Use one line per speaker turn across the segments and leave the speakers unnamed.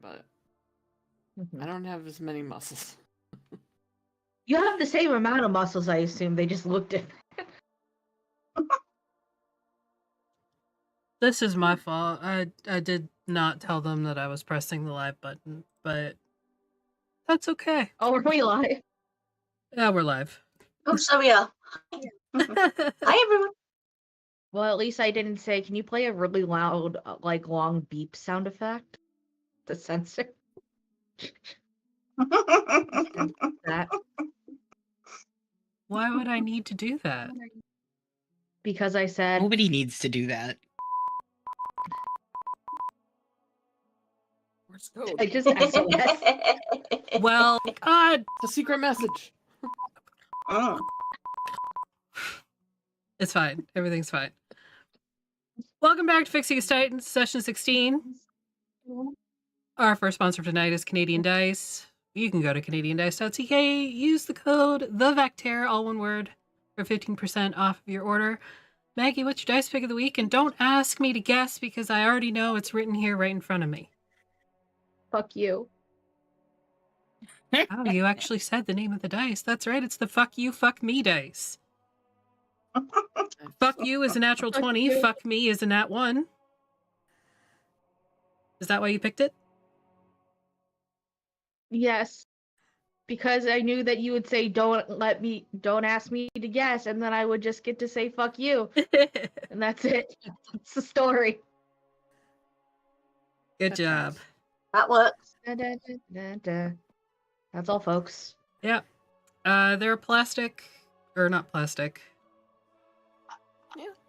but I don't have as many muscles.
You have the same amount of muscles, I assume. They just look different.
This is my fault. I did not tell them that I was pressing the live button, but that's okay.
Oh, are we live?
Yeah, we're live.
Oh, so yeah. Hi, everyone.
Well, at least I didn't say, can you play a really loud, long beep sound effect? The censor. That.
Why would I need to do that?
Because I said...
Nobody needs to do that.
Where's code?
I just SOS.
Well, God,
It's a secret message.
Oh.
it's fine. Everything's fine. Welcome back to Phixius Titans, session 16. Our first sponsor for tonight is Canadian Dice. You can go to canadiandice.ck, use the code THEVECTER, all one word, for 15% off of your order. Maggie, what's your dice pick of the week? And don't ask me to guess because I already know it's written here right in front of me.
Fuck you.
Oh, you actually said the name of the dice. That's right, it's the fuck you, fuck me dice. Fuck you is a natural 20, fuck me is a nat 1. Is that why you picked it?
Yes. Because I knew that you would say, don't ask me to guess, and then I would just get to say, fuck you. And that's it. That's the story.
Good job.
That works.
Da, da, da, da. That's all, folks.
Yep. They're plastic, or not plastic.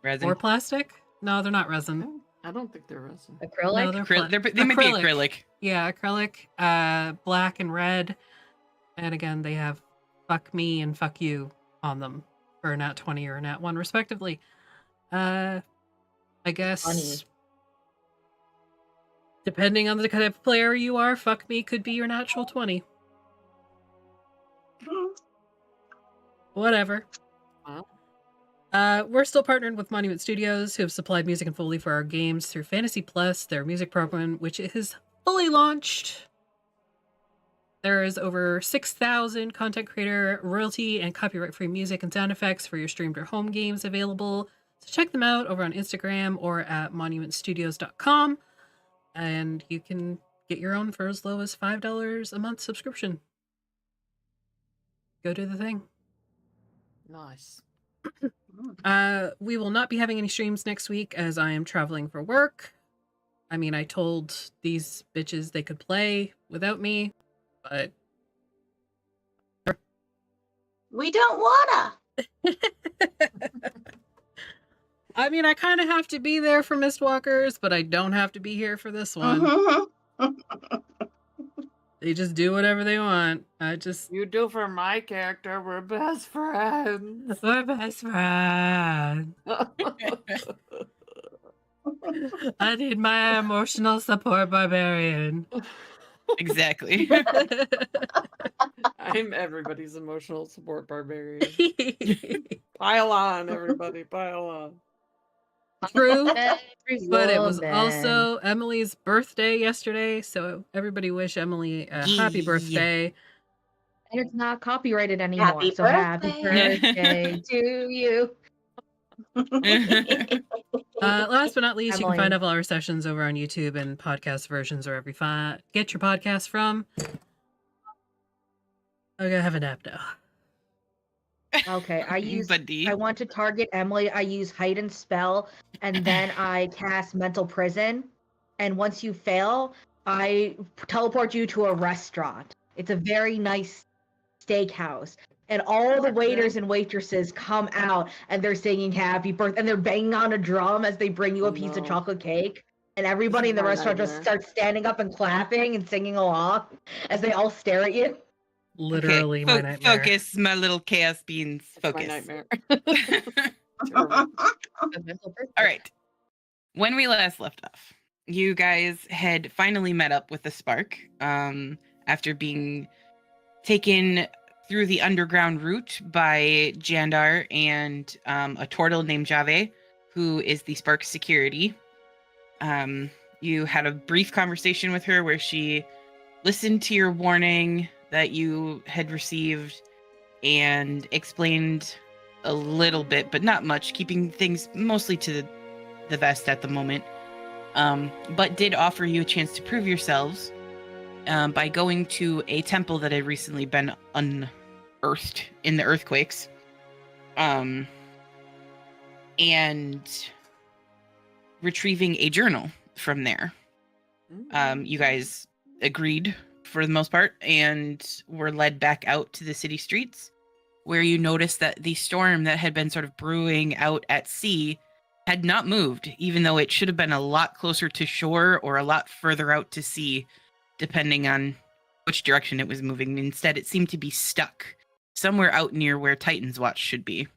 Resin.
Or plastic? No, they're not resin.
I don't think they're resin.
Acrylic?
No, they're
They might be acrylic.
Yeah, acrylic, black and red. And again, they have fuck me and fuck you on them for a nat 20 or a nat 1, respectively. I guess,
Funny.
depending on the type of player you are, fuck me could be your natural 20. Whatever.
Wow.
We're still partnered with Monument Studios, who have supplied music and Foley for our games through Fantasy Plus, their music program, which is fully launched. There is over 6,000 content creator, royalty, and copyright-free music and sound effects for your streamed or home games available. So check them out over on Instagram or at monumentstudios.com. And you can get your own for as low as $5 a month subscription. Go do the thing.
Nice.
We will not be having any streams next week as I am traveling for work. I mean, I told these bitches they could play without me, but
We don't wanna.
I mean, I kind of have to be there for Mistwalkers, but I don't have to be here for this one. They just do whatever they want.
You do for my character. We're best friends.
We're best friends. I need my emotional support barbarian.
Exactly.
I'm everybody's emotional support barbarian. Pile on, everybody. Pile on.
True, but it was also Emily's birthday yesterday, so everybody wish Emily a happy birthday.
And it's not copyrighted anymore,
Happy
so happy birthday to you.
Last but not least, you can
Emily.
find all our sessions over on YouTube and podcast versions wherever you get your podcast from. I'm gonna have a nap now.
Okay,
Buddy.
I want to target Emily. I use hide and spell, and then I cast mental prison. And once you fail, I teleport you to a restaurant. It's a very nice steakhouse. And all the waiters and waitresses come out and they're singing happy birthday, and they're banging on a drum as they bring you a piece of chocolate cake. And everybody in the
my
restaurant just
nightmare.
starts standing up and clapping and singing along as they all stare at you.
Literally my nightmare.
Focus, my little chaos beans.
It's
Focus.
my nightmare.
All right. When we last left off, you guys had finally met up with the Spark after being taken through the underground route by Jandar and a turtle named Jave, who is the Spark security. You had a brief conversation with her where she listened to your warning that you had received and explained a little bit, but not much, keeping things mostly to the vest at the moment. But did offer you a chance to prove yourselves by going to a temple that had recently been unearthed in the earthquakes. And retrieving a journal from there. You guys agreed for the most part and were led back out to the city streets, where you noticed that the storm that had been sort of brewing out at sea had not moved, even though it should have been a lot closer to shore or a lot further out to sea, depending on which direction it was moving. Instead, it seemed to be stuck somewhere out near where Titan's Watch should be.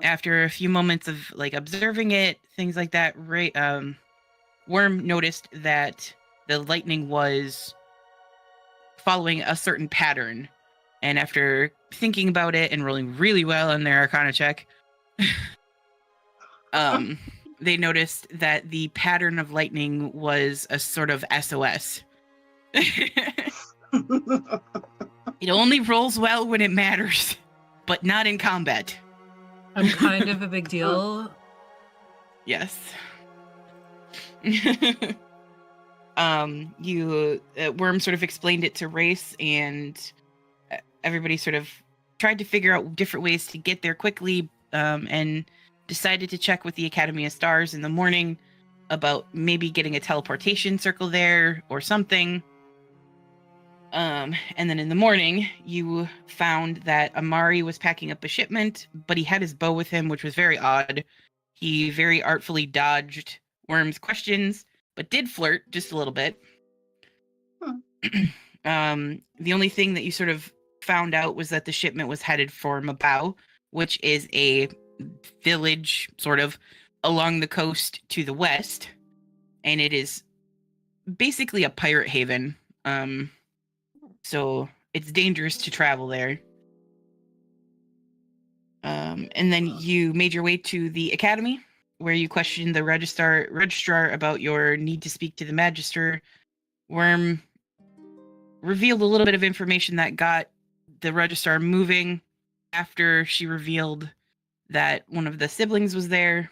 After a few moments of like observing it, things like that, Worm noticed that the lightning was following a certain pattern. And after thinking about it and rolling really well on their Arcana check, they noticed that the pattern of lightning was a sort of SOS. It only rolls well when it matters, but not in combat.
I'm kind of a big deal.
Yes. Worm sort of explained it to Race, and everybody sort of tried to figure out different ways to get there quickly, and decided to check with the Academy of Stars in the morning about maybe getting a teleportation circle there or something. And then in the morning, you found that Amari was packing up a shipment, but he had his bow with him, which was very odd. He very artfully dodged Worm's questions, but did flirt just a little bit. The only thing that you sort of found out was that the shipment was headed for Mabau, which is a village sort of along the coast to the west, and it is basically a pirate haven. So it's dangerous to travel there. And then you made your way to the academy, where you questioned the registrar about your need to speak to the magister. Worm revealed a little bit of information that got the registrar moving after she revealed that one of the siblings was there.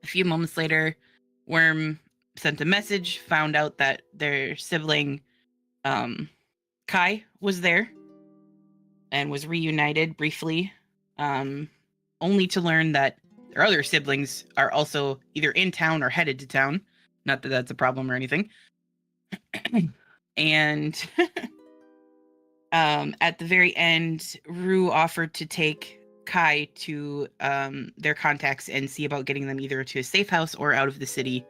A few moments later, Worm sent a message, found out that their sibling, Kai, was there and was reunited briefly, only to learn that their other siblings are also either in town or headed to town. Not that that's a problem or anything. And at the very end, Rue offered to take Kai to their contacts and see about getting them either to a safe house or out of the city.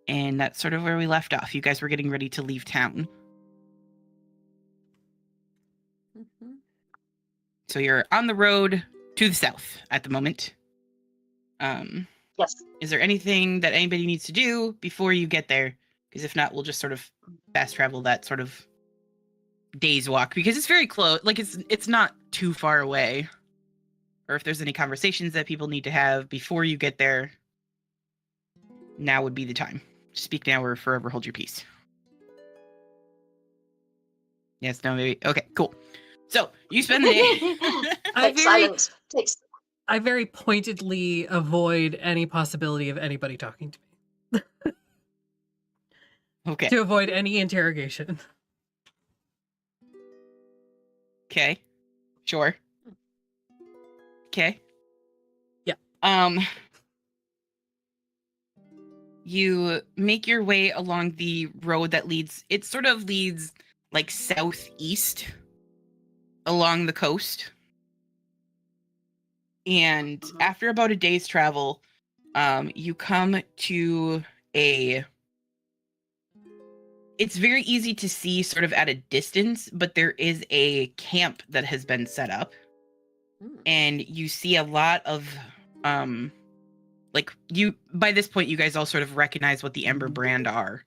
And that's sort of where we left off. You guys were getting ready to leave town. So you're on the road to the south at the moment.
Yes.
Is there anything that anybody needs to do before you get there? Because if not, we'll just sort of fast travel that sort of day's walk, because it's very close. Like it's not too far away. Or if there's any conversations that people need to have before you get there, now would be the time. Speak now or forever hold your peace. Yes, no, maybe. Okay, cool. So you spend the day.
Silence.
I very pointedly avoid any possibility of anybody talking to me.
Okay.
To avoid any interrogation.
Okay. Sure. Okay.
Yeah.
You make your way along the road that leads, it sort of leads like southeast along the coast. And after about a day's travel, you come to it's very easy to see sort of at a distance, but there is a camp that has been set up. And you see a lot of, by this point, you guys all sort of recognize what the Ember brand are.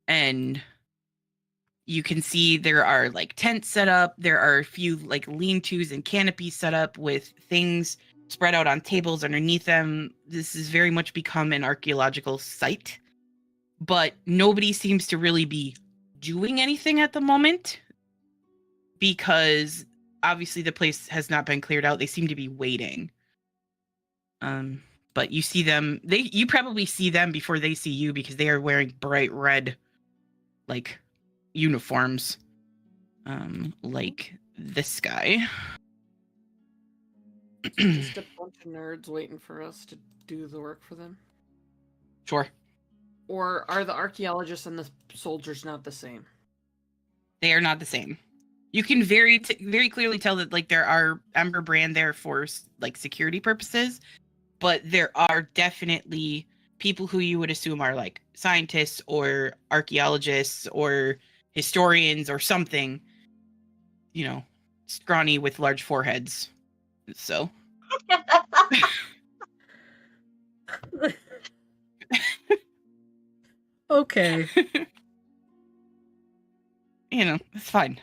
And you can see there are like tents set up. There are a few like lean-tos and canopies set up with things spread out on tables underneath them. This has very much become an archaeological site, but nobody seems to really be doing anything at the moment because obviously the place has not been cleared out. They seem to be waiting. But you see them, you probably see them before they see you because they are wearing bright red, like, uniforms, like this guy.
Just a bunch of nerds waiting for us to do the work for them.
Sure.
Or are the archaeologists and the soldiers not the same?
They are not the same. You can very clearly tell that, like, there are Ember Brand there for, like, security purposes, but there are definitely people who you would assume are, like, scientists or archaeologists or historians or something, you know, scrawny with large foreheads. So.
Okay.
You know, it's fine.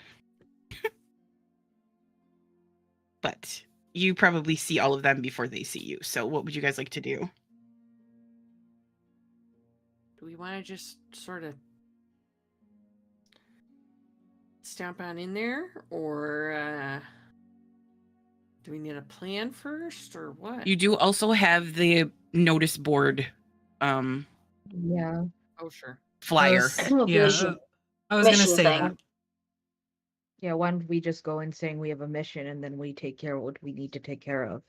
But you probably see all of them before they see you. So what would you guys like to do?
Do we want to just sort of stomp on in there? Or do we need a plan first? Or what?
You do also have the notice board
Yeah.
Oh, sure.
flyer.
Yeah,
Mission.
I was gonna
Mission
say
thing.
that.
Yeah, why don't we just go in saying we have a mission and then we take care of what we need to take care of?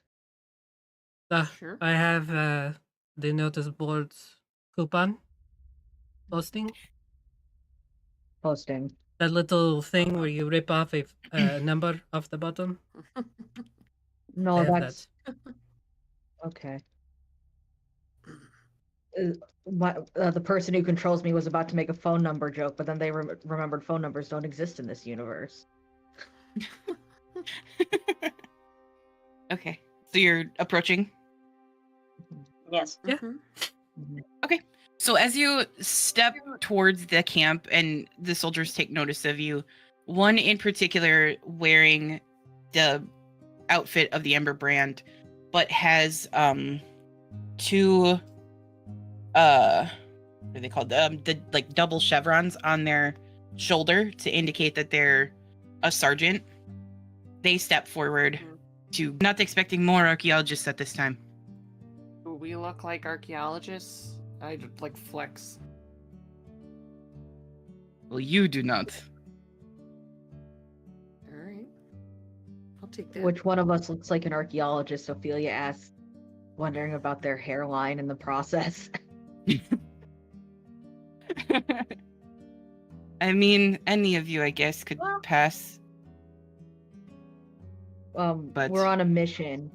Sure.
I have the notice boards coupon posting.
Posting.
That little thing where you rip off a number off the bottom.
No,
I have
that's okay. The person who controls me was about to make a phone number joke, but then they remembered phone numbers don't exist in this universe.
Okay. So you're approaching?
Yes.
Yeah.
Okay. So as you step towards the camp and the soldiers take notice of you, one in particular wearing the outfit of the Ember Brand, but has two what are they called? The like double chevrons on their shoulder to indicate that they're a sergeant. They step forward to not expecting more archaeologists at this time.
Do we look like archaeologists? I'd like flex.
Well, you do not.
All right. I'll take that.
Which one of us looks like an archaeologist? Ophelia asks, wondering about their hairline in the process.
I mean, any of you, I guess, could pass. But
We're on a mission.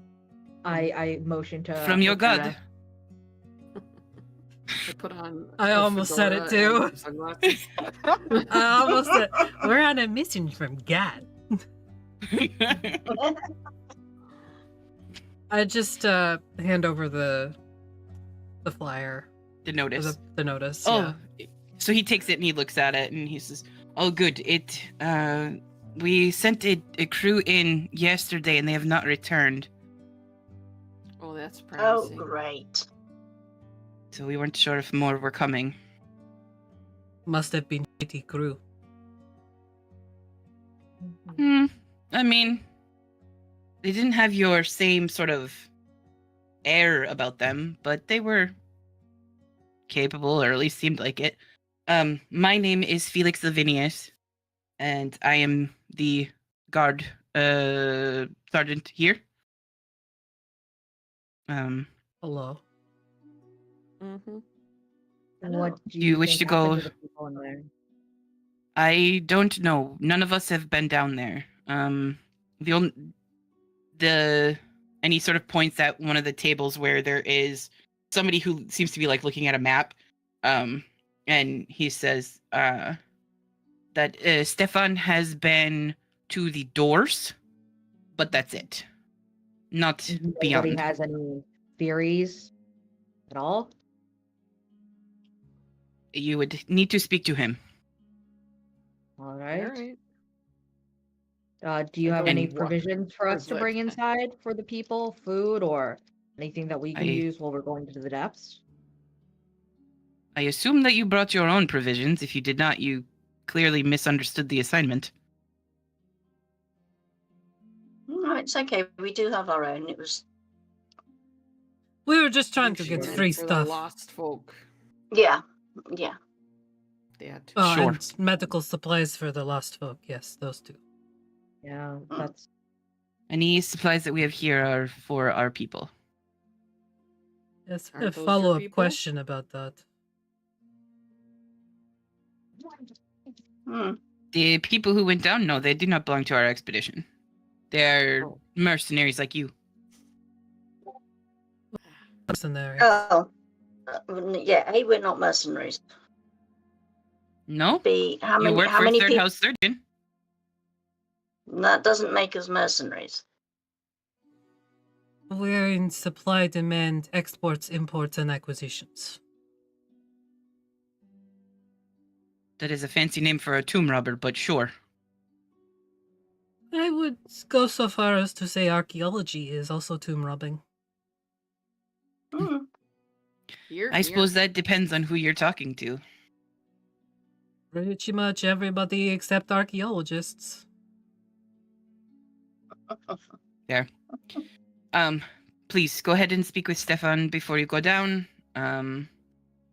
I motion to
from your god.
I put on.
I
a
almost said it
fedora
too.
and sunglasses.
I almost said we're on a mission from God. I just hand over the flyer.
The notice.
The notice.
Oh,
Yeah.
so he takes it and he looks at it and he says, "Oh, good. We sent a crew in yesterday and they have not returned.
Oh, that's
Oh,
promising.
great.
So we weren't sure if more were coming."
Must have been shitty crew.
I mean, they didn't have your same sort of air about them, but they were capable, or at least seemed like it. My name is Felix Lavinius, and I am the guard sergeant here.
Hello.
Mm-hmm.
What do
You wish
think
to
happened
go-
to the people in there?
I don't know. None of us have been down there. And he sort of points at one of the tables where there is somebody who seems to be like looking at a map. And he says that Stefan has been to the doors, but that's it. Not
Nobody
beyond.
has any theories at all?
You would need to speak to him.
All
All
right.
right.
Do you
I
have
don't
any
want
provisions for us to
privilege.
bring inside for the people? Food or anything that we can
I-
use while we're going to the depths?
I assume that you brought your own provisions. If you did not, you clearly misunderstood the assignment.
No, it's okay. We do have our own. It was,
We were just trying to
She
get
meant
free
for the
stuff.
lost folk.
yeah.
That.
Oh,
Sure.
and medical supplies for the lost folk. Yes, those two.
Yeah,
Mm.
that's
Any supplies that we have here are for our people.
Yes,
Aren't
a
those your
follow-up
people?
question about that.
Hmm.
The people who went down, no, they do not belong to our expedition. They're
Oh.
mercenaries like you.
Mercenary.
Oh. Yeah, A, we're not mercenaries.
No?
B, how
You
many
work
how
for
many
Third
people?
House Surgeon.
That doesn't make us mercenaries.
We're in supply, demand, exports, imports, and acquisitions.
That is a fancy name for a tomb robber, but sure.
I would go so far as to say archaeology is also tomb robbing.
Hmm.
I suppose that depends on who you're talking to.
Pretty much everybody except archaeologists.
Please go ahead and speak with Stefan before you go down.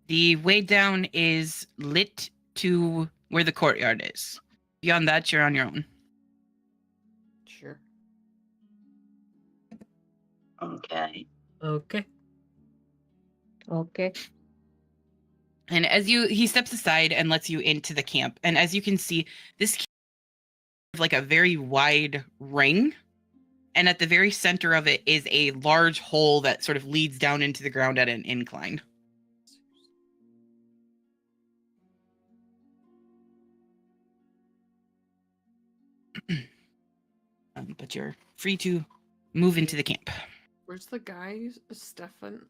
The way down is lit to where the courtyard is. Beyond that, you're on your own.
Sure.
Okay.
Okay.
okay.
And he steps aside and lets you into the camp. And as you can see, this camp is like a very wide ring. And at the very center of it is a large hole that sort of leads down into the ground at an incline. But you're free to move into the camp.
Where's the guy? Stefan,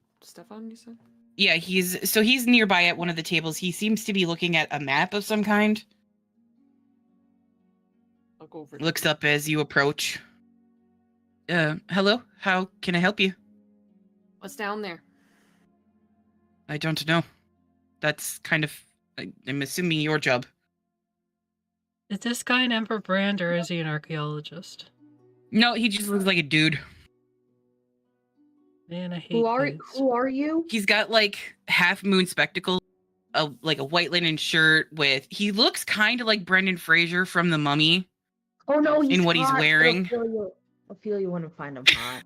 you said?
Yeah, he's nearby at one of the tables. He seems to be looking at a map of some kind.
I'll go over. to
Looks
him.
up as you approach. Hello? How can I help you?
What's down there?
I don't know. That's kind of, I'm assuming, your job.
Is this guy an Emperor Brand or is he an archaeologist?
No, he just looks like a dude.
Man, I hate
Who are
dudes.
you?
He's got like half moon spectacles, like a white linen shirt with. He looks kind of like Brendan Fraser from The Mummy.
Oh no, he's
In what he's
hot, but
wearing.
Ophelia wouldn't find him hot.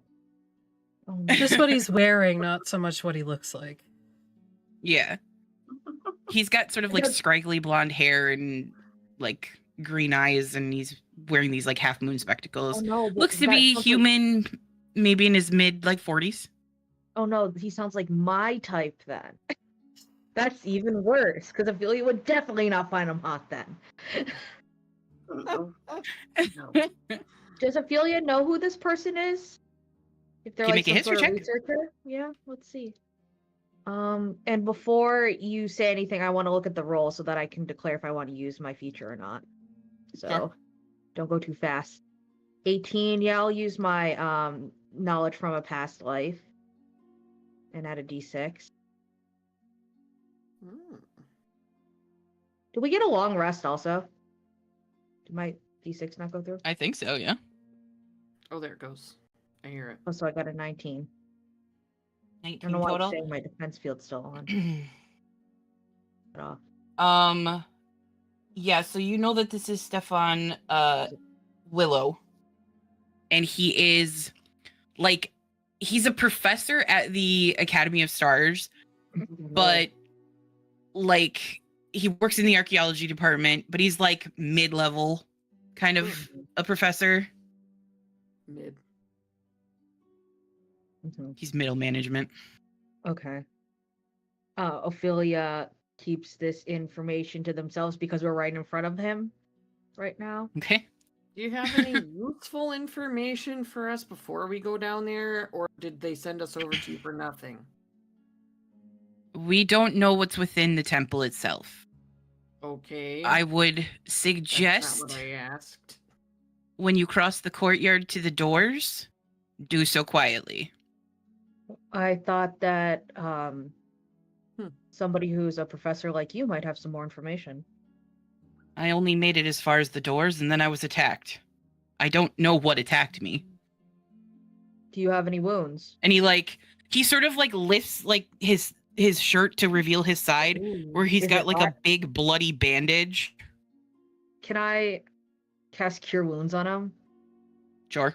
Oh, no.
Just what he's wearing, not so much what he looks like.
Yeah. He's got sort of like scraggly blonde hair and like green eyes, and he's wearing these like half moon spectacles.
Oh no,
Looks to
that
be
sounds like-
human, maybe in his mid like 40s.
Oh no, he sounds like my type then. That's even worse, because Ophelia would definitely not find him hot then.
Mm-mm. No.
Does Ophelia know who this person is? If they're
Can you
like
make a
some
history
sort of
check?
researcher? Yeah, let's see. And before you say anything, I want to look at the roll so that I can declare if I want to use my feature or not. So
Sure.
don't go too fast. 18, yeah, I'll use my knowledge from a past life. And add a d6.
Hmm.
Did we get a long rest also? Did my d6 not go through?
I think so, yeah.
Oh, there it goes. I hear it.
Oh, so I got a 19. I
19
don't know why I'm
total.
saying my defense field's still on. Cut off.
Yeah, so you know that this is Stefan Willow. And he is like he's a professor at the Academy of Stars, but like he works in the archaeology department, but he's like mid-level kind of a professor.
Mid.
Mhm.
He's middle management.
Okay. Ophelia keeps this information to themselves because we're right in front of him right now.
Okay.
Do you have any useful information for us before we go down there, or did they send us over to you for nothing?
We don't know what's within the temple itself.
Okay.
I would
That's
suggest
not what I asked.
when you cross the courtyard to the doors, do so quietly.
I thought that
Hmm.
somebody who's a professor like you might have some more information.
I only made it as far as the doors, and then I was attacked. I don't know what attacked me.
Do you have any wounds?
And he sort of like lifts like his shirt to reveal his side, where he's
Is
got
it
like a big bloody bandage.
Can I cast Cure Wounds on him?
Sure.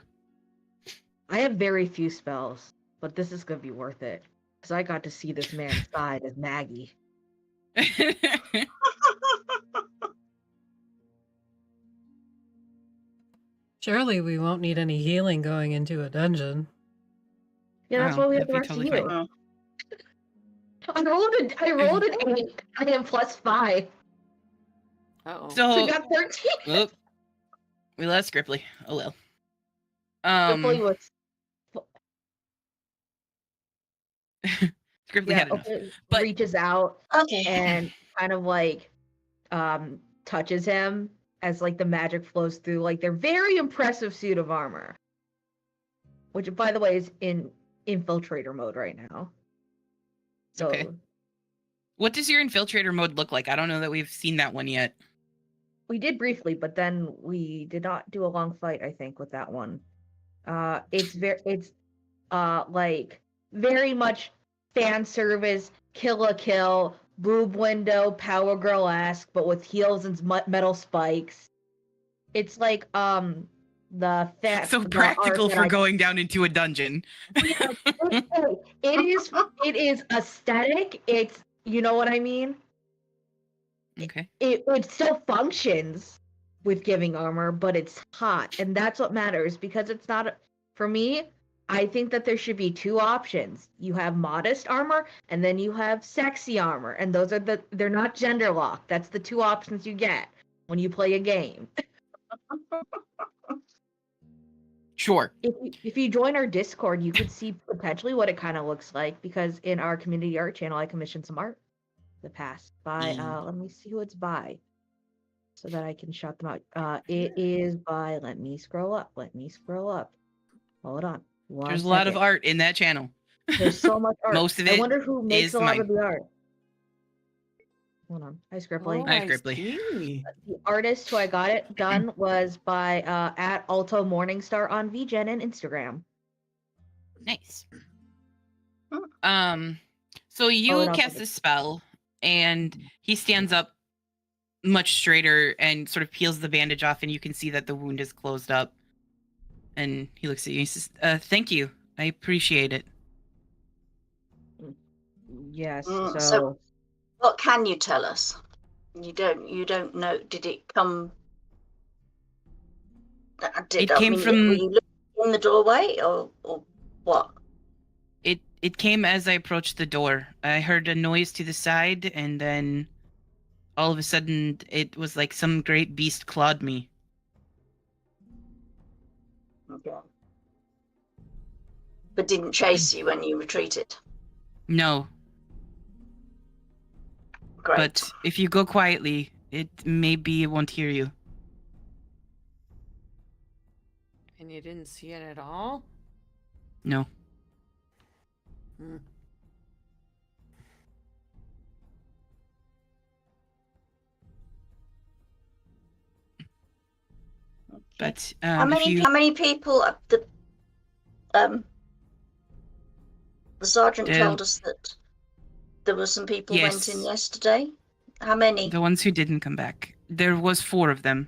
I have very few spells, but this is gonna be worth it because I got to see this man's side as Maggie.
Surely we won't need any healing going into a dungeon.
Yeah, that's
Oh,
why we have
that'd
the
be
rest
totally
of you.
fine.
I rolled an 8. I am +5.
Uh-oh.
So
So
we got 13.
oop, we lost Scripply. Oh well.
Ripley was
Scripply had enough. But-
reaches out
Okay.
and kind of like touches him as like the magic flows through like their very impressive suit of armor, which by the way is in infiltrator mode right now. So
Okay. What does your infiltrator mode look like? I don't know that we've seen that one yet.
we did briefly, but then we did not do a long fight, I think, with that one. It's like very much fan service, kill a kill, boob window, Power Girl-esque, but with heels and metal spikes. It's like the
So practical for
going.
going down into a dungeon.
It is aesthetic. It's, you know what I mean?
Okay.
It still functions with giving armor, but it's hot, and that's what matters because it's not for me. I think that there should be two options. You have modest armor, and then you have sexy armor, and those are they're not gender locked. That's the two options you get when you play a game.
Sure.
If you join our Discord, you could see potentially what it kind of looks like because in our community art channel, I commissioned some art in the past by let me see who it's by so that I can shout them out. It is by, let me scroll up. Hold on.
There's a lot of art in that channel.
There's so much art.
Most of
I
it
wonder who makes
is
a lot
mine.
of the art. Hold on. Hi, Scripply.
Oh,
Hi,
I
Scripply.
see.
The artist who I got it done was by at Alto Morningstar on VGen and Instagram.
Nice. So you
and
cast a spell, and he stands up much straighter and sort of peels the bandage off, and you can see that the wound is closed up. And he looks at you and says, "Thank you. I appreciate it."
Yes.
So what can you tell us? You don't know. Did it come?
It came from-
Were you looking in the doorway, or what?
It came as I approached the door. I heard a noise to the side, and then all of a sudden, it was like some great beast clawed me.
Okay. But didn't chase you when you retreated.
No,
Great.
but if you go quietly, it maybe won't hear you.
And you didn't see it at all?
No.
Hmm.
But
how
if you...
many people? The sergeant told us that there were some people went in
Yes.
yesterday. How many?
The ones who didn't come back. There was 4 of them.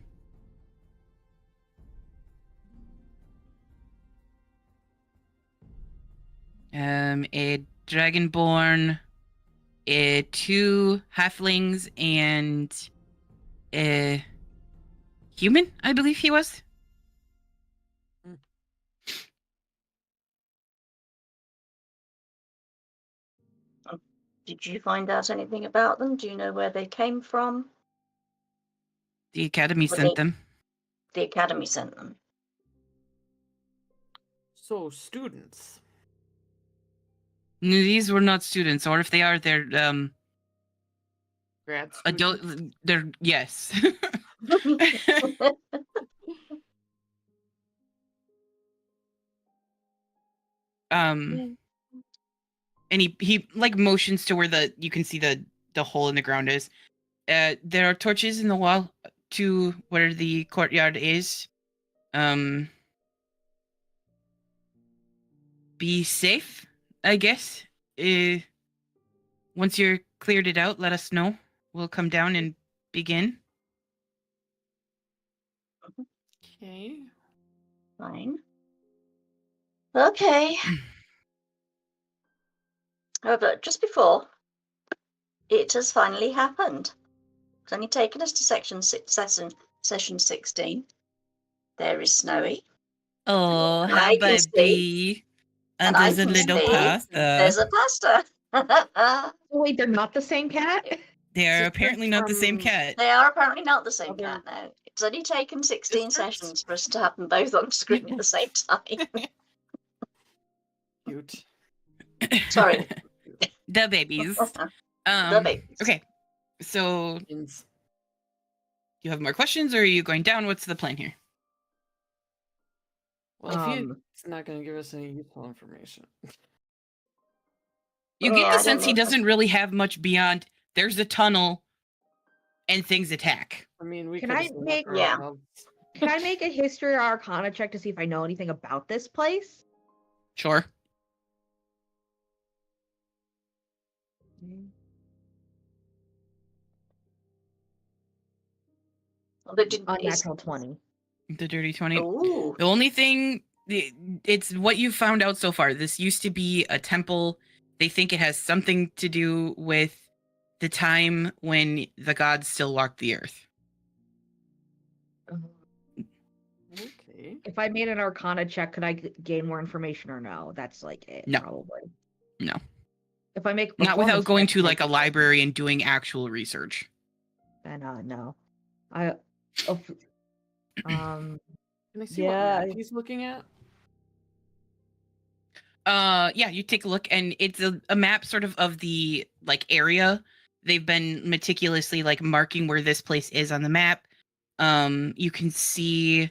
A dragonborn, 2 halflings, and a human, I believe he was.
Did you find out anything about them? Do you know where they came from?
The academy
Were
sent
they-
them.
The academy sent them.
So, students.
No, these were not students, or if they are, they're
Grad
adult.
students.
They're yes. And he like motions to where you can see the hole in the ground is. There are torches in the wall to where the courtyard is. Be safe, I guess. Once you're cleared it out, let us know. We'll come down and begin.
Okay.
Fine. Okay. However, just before, it has finally happened. It's only taken us to session 16. There is Snowy.
Oh,
And
hi,
I can see-
baby.
and
there's
I
a
can
little
see
pasta.
There's a pasta.
Oh, wait, they're not the same cat?
They're
Sisters
apparently not the same
from-
cat.
They are apparently not the same
Other-
cat now. It's only taken 16
Sisters?
sessions for us to have them both on screen at the same time.
Cute.
Sorry.
The babies.
The babies.
Okay. So, you have more questions, or are you going down? What's the plan here?
Well, if
Um,
he's not going to give us any useful information.
You
Yeah,
get
I
the
don't
sense he
know.
doesn't really have much beyond there's a tunnel and things attack.
I mean, we
Can
could
I
just look
make-
Yeah.
ourselves.
Can I make a history or arcana check to see if I know anything about this place?
Sure.
But did,
Unnatural 20.
The dirty 20.
Ooh.
The only thing, it's what you found out so far. This used to be a temple. They think it has something to do with the time when the gods still walked the earth.
Okay.
If I made an arcana check, could I gain more information or no? That's like it,
No.
probably.
No.
If I make
Not without
performance
going
check,
to like a
maybe.
library and doing actual research.
Then no. I
Can I see
Yeah.
what map he's looking at?
Yeah, you take a look, and it's a map sort of the like area. They've been meticulously like marking where this place is on the map. You can see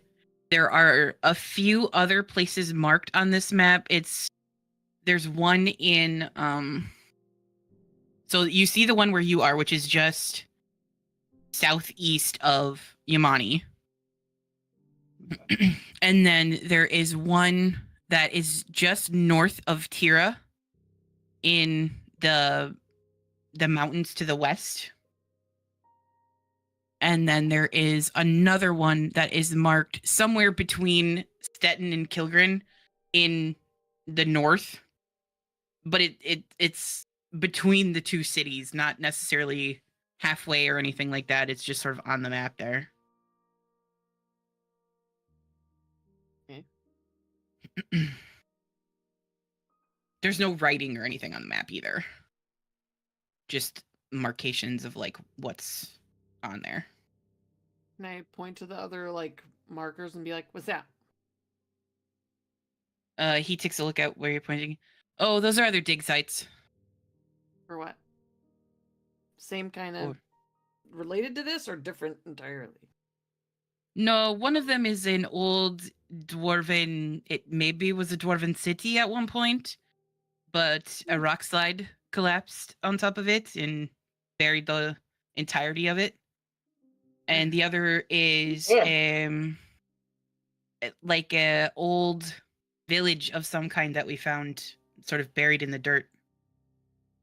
there are a few other places marked on this map. There's one in so you see the one where you are, which is just southeast of Yamani. And then there is one that is just north of Tira in the mountains to the west. And then there is another one that is marked somewhere between Stettin and Kilgren in the north. But it's between the two cities, not necessarily halfway or anything like that. It's just sort of on the map there.
Okay.
There's no writing or anything on the map either. Just markations of like what's on there.
Can I point to the other like markers and be like, "What's that?"
He takes a look at where you're pointing. Oh, those are other dig sites.
Or what? Same kind of
Or-
related to this or different entirely?
No, one of them is an old dwarven. It maybe was a dwarven city at one point, but a rock slide collapsed on top of it and buried the entirety of it. And the other is like a old village of some kind that we found sort of buried in the dirt.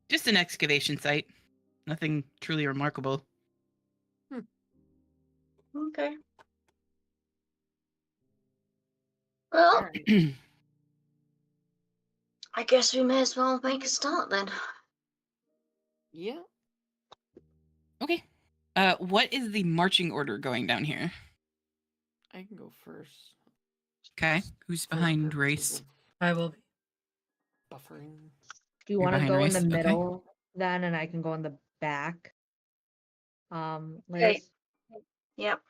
Just an excavation site. Nothing truly remarkable.
Okay. Well,
Alright.
I guess we may as well make a start then.
Yeah.
Okay. What is the marching order going down here?
I can go first.
Okay. Who's
for
behind
purposes
Race?
of
I will be.
Buffering.
Do you
You're
want to
behind
go in
Race?
the
Okay.
middle then, and I can go in the back?
Okay.
Liz?
Yep.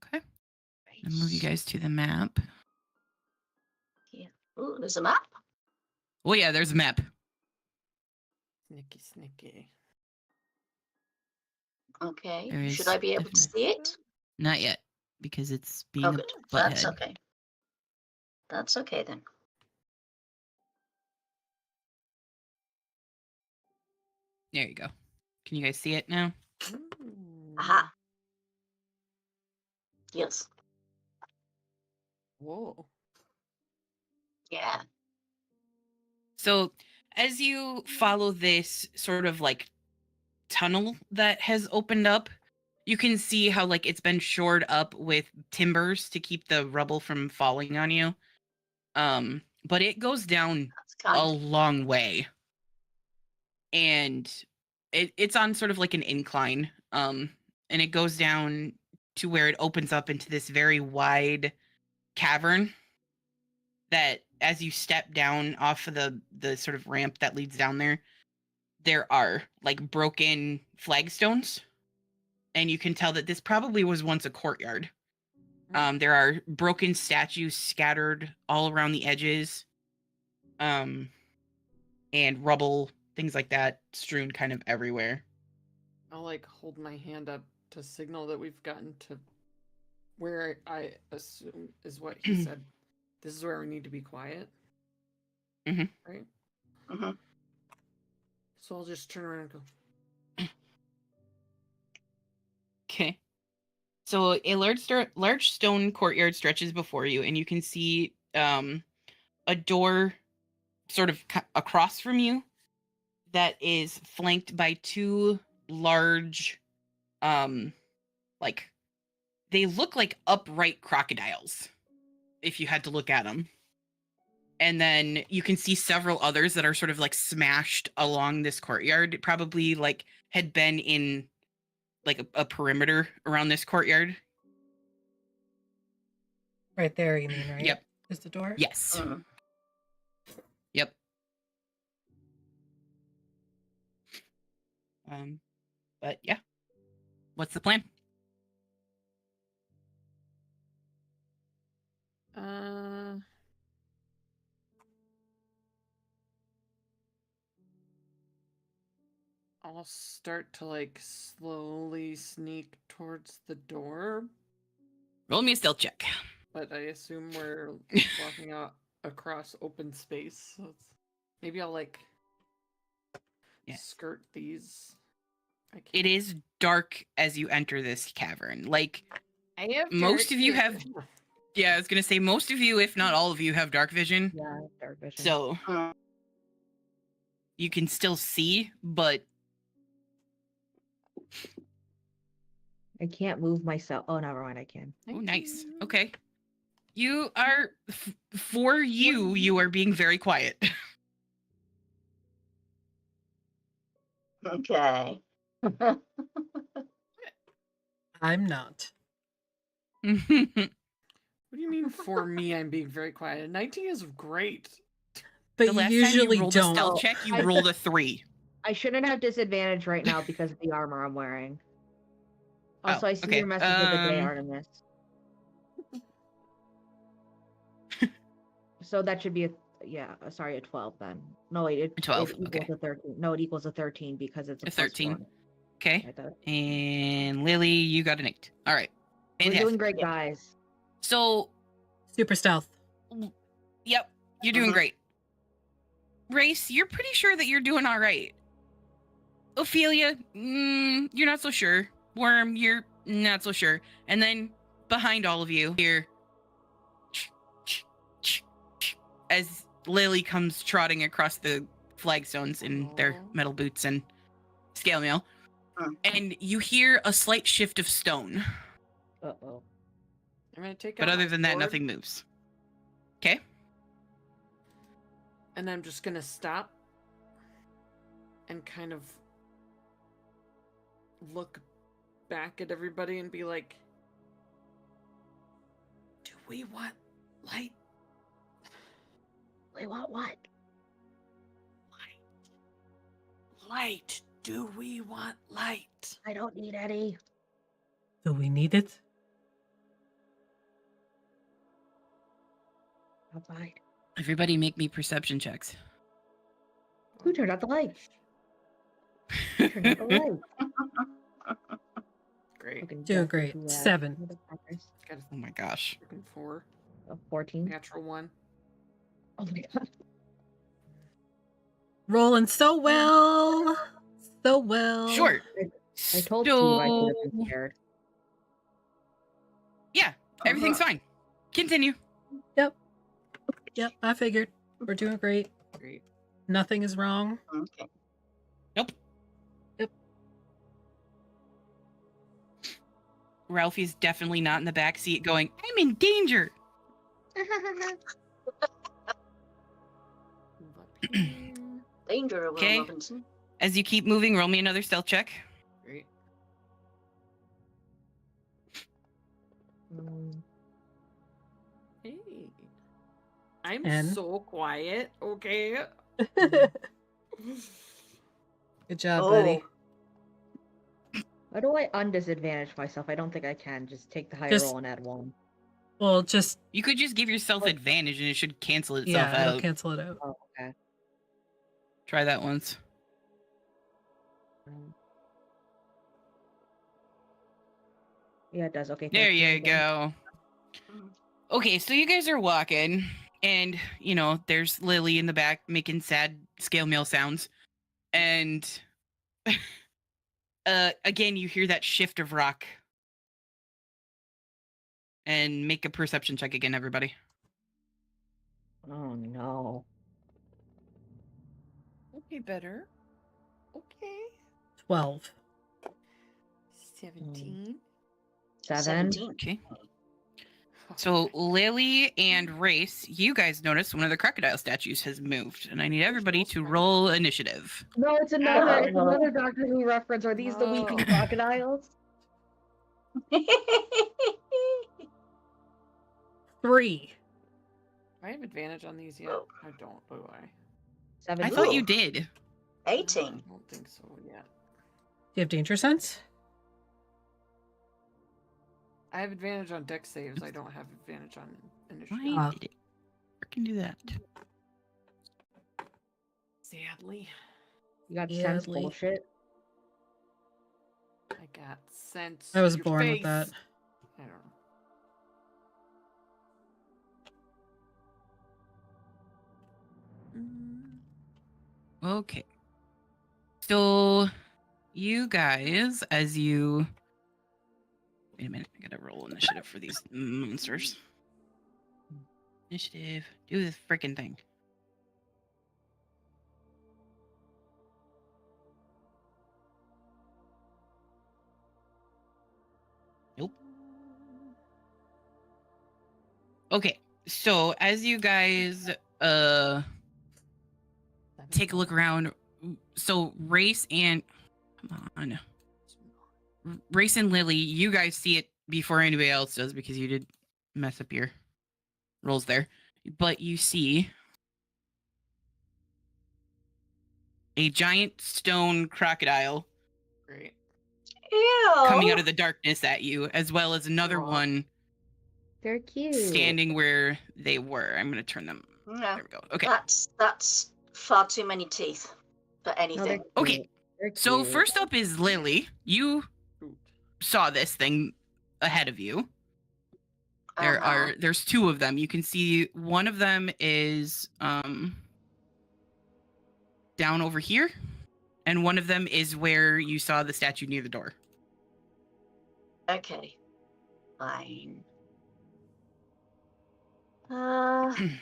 Okay. I'll move you guys to the map.
Ooh, there's a map.
Oh yeah, there's a map.
Snicky, snicky.
Okay.
There
Should
is
I be able to
definitely-
see it?
Not yet, because it's being
Oh,
a
good. That's
butthead.
okay. That's okay then.
There you go. Can you guys see it now?
Aha. Yes.
Whoa.
Yeah.
So as you follow this sort of like tunnel that has opened up, you can see how like it's been shored up with timbers to keep the rubble from falling on you. But it goes down
That's
a
kind.
long way. And it's on sort of like an incline. And it goes down to where it opens up into this very wide cavern that as you step down off of the sort of ramp that leads down there are like broken flagstones, and you can tell that this probably was once a courtyard. There are broken statues scattered all around the edges, and rubble, things like that, strewn kind of everywhere.
I'll like hold my hand up to signal that we've gotten to where I assume is what he said. This is where we need to be quiet.
Mhm.
Right?
Mm-hmm.
So I'll just turn around and go,
Okay. So a large stone courtyard stretches before you, and you can see a door sort of across from you that is flanked by two large, like they look like upright crocodiles if you had to look at them. And then you can see several others that are sort of like smashed along this courtyard. It probably like had been in like a perimeter around this courtyard.
Right there, you mean, right?
Yep.
Is the door?
Yes.
Mm.
Yep. But yeah. What's the plan?
I'll start to like slowly sneak towards the door,
Roll me a stealth check.
but I assume we're walking out across open space. So maybe I'll like
Yes.
skirt these. I can't.
It is dark as you enter this cavern. Like
I have
most
dark
of you have,
vision.
yeah, I was gonna say most of you, if not all of you, have dark vision.
Yeah, dark vision.
So
Mm.
you can still see, but
I can't move myself. Oh, never mind. I can.
oh, nice. Okay, you are for you are being very quiet.
Okay.
I'm not.
What do you mean for me? I'm being very quiet. 19 is great.
But
The
you
last
usually
time you rolled
don't.
a stealth check, you rolled a 3.
I shouldn't have disadvantage right now because of the armor I'm wearing. Also,
Oh,
I see
okay.
your message of the day, Artemis. So that should be a a 12 then. No, wait, it
12,
It equals
okay.
a 13. No, it equals a 13 because it's a
A
plus
13.
1.
Okay,
I thought-
and Lily, you got an 8. All right,
We're
fantastic.
doing great, guys.
So,
Super stealth.
yep, you're doing
Mhm.
great. Race, you're pretty sure that you're doing all right. Ophelia, you're not so sure. Worm, you're not so sure. And then behind all of you, here, as Lily comes trotting across the flagstones in their metal boots and scale mail, and you hear a slight shift of stone.
Uh-oh.
I'm gonna take
But
out
other
my
than that,
sword,
nothing moves. Okay.
and I'm just gonna stop and kind of look back at everybody and be like, do we want light?
We want what?
Light. Do we want light?
I don't need any.
Do we need it?
I'm fine.
Everybody make me perception checks.
Who turned out the light? Who turned out the light?
Great.
Fucking
Doing
death
great.
into that.
7.
Motherfuckers.
Got a
Oh my gosh.
freaking 4.
14.
Natural one.
Oh my god.
Rolling so well. So well.
Sure.
I told Steve I should have been scared.
Yeah, everything's fine. Continue.
Yep, I figured. We're doing great.
Great.
Nothing is wrong.
Okay.
Nope.
Yep.
Ralphie's definitely not in the back seat going, I'm in danger.
Move up here.
Danger, Will
Okay.
Robinson.
As you keep moving, roll me another stealth check.
Great. Hey. I'm
And?
so quiet, okay?
Good job, buddy.
How do I undisadvantage myself? I don't think I can. Just take the higher
Just-
roll and add 1.
Well, just
You could just give yourself advantage and it should cancel itself
yeah, it'll
out.
cancel it out.
Oh, okay.
Try that once.
Yeah, it does. Okay.
There
13
you
again.
go. Okay, so you guys are walking, and there's Lily in the back making sad scale mail sounds, and again you hear that shift of rock. And make a perception check again, everybody.
Oh no.
Okay, better. Okay.
12.
17.
7.
17.
Okay. So Lily and Race, you guys notice one of the crocodile statues has moved, and I need everybody to roll initiative.
No, it's another. It's
Oh.
another Doctor Who reference. Are these the weeping
Oh.
crocodiles?
3.
Do I have advantage on these yet?
Oh.
I don't, do I?
7.
I thought
Ooh.
you did.
18.
I don't think so yet.
Do you have danger sense?
I have advantage on deck saves. I don't have advantage on initiative.
Why did it freaking do that?
Sadly.
You got sense
Sadly.
bullshit.
I got sense.
I was
your
born with
face.
that.
I don't know.
Okay. So you guys, as you wait a minute, I gotta roll initiative for these monsters. Initiative. Do this freaking thing. Nope. Okay, so as you guys take a look around, so Race and Race and Lily, you guys see it before anybody else does because you did mess up your rolls there. But you see a giant stone crocodile
Great.
Ew.
coming out of the darkness at you, as well as another
Aw.
one
They're cute.
standing where they were. I'm gonna turn them.
No,
There we go. Okay.
that's far too many teeth for
No, they're
anything.
cute.
Okay.
They're
So
cute.
first up is Lily. You
Shoot.
saw this thing ahead of you.
Uh-huh.
There's 2 of them. You can see one of them is down over here, and one of them is where you saw the statue near the door.
Okay. Fine.
And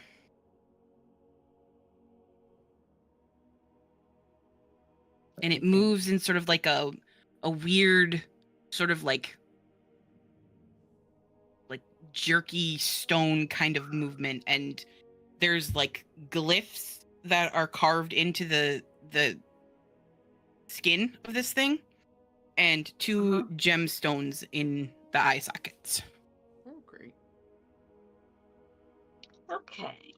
it moves in sort of like a weird sort of like jerky stone kind of movement, and there's like glyphs that are carved into the skin of this thing, and 2 gemstones in the eye sockets.
Oh, great.
Okay.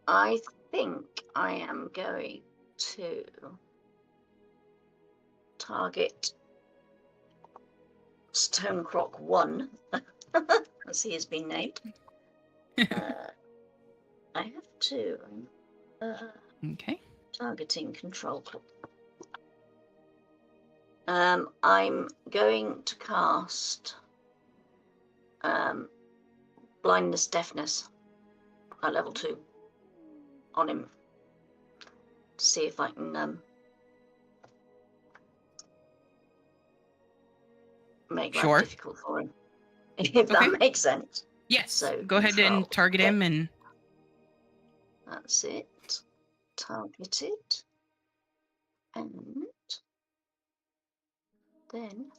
I think I am going to target Stonecrock 1, as he has been named. I have 2.
Okay.
Targeting control. I'm going to cast blindness, deafness at level 2 on him to see if I can make life difficult for him. If that makes sense.
Yes.
So
go ahead and target him, and
that's it. Target it, and then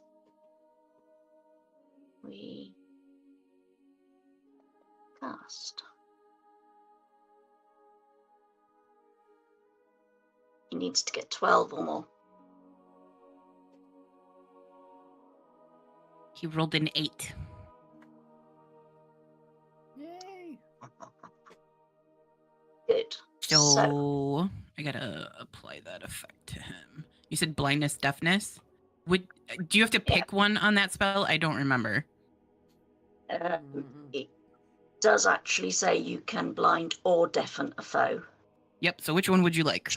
we cast. He needs to get 12 or more.
he rolled an 8.
Yay!
Good.
So I gotta apply that effect to him. You said blindness, deafness. Do you have to pick one on that spell? I don't remember.
It does actually say you can blind or deafen a foe.
Yep. So which one would you like?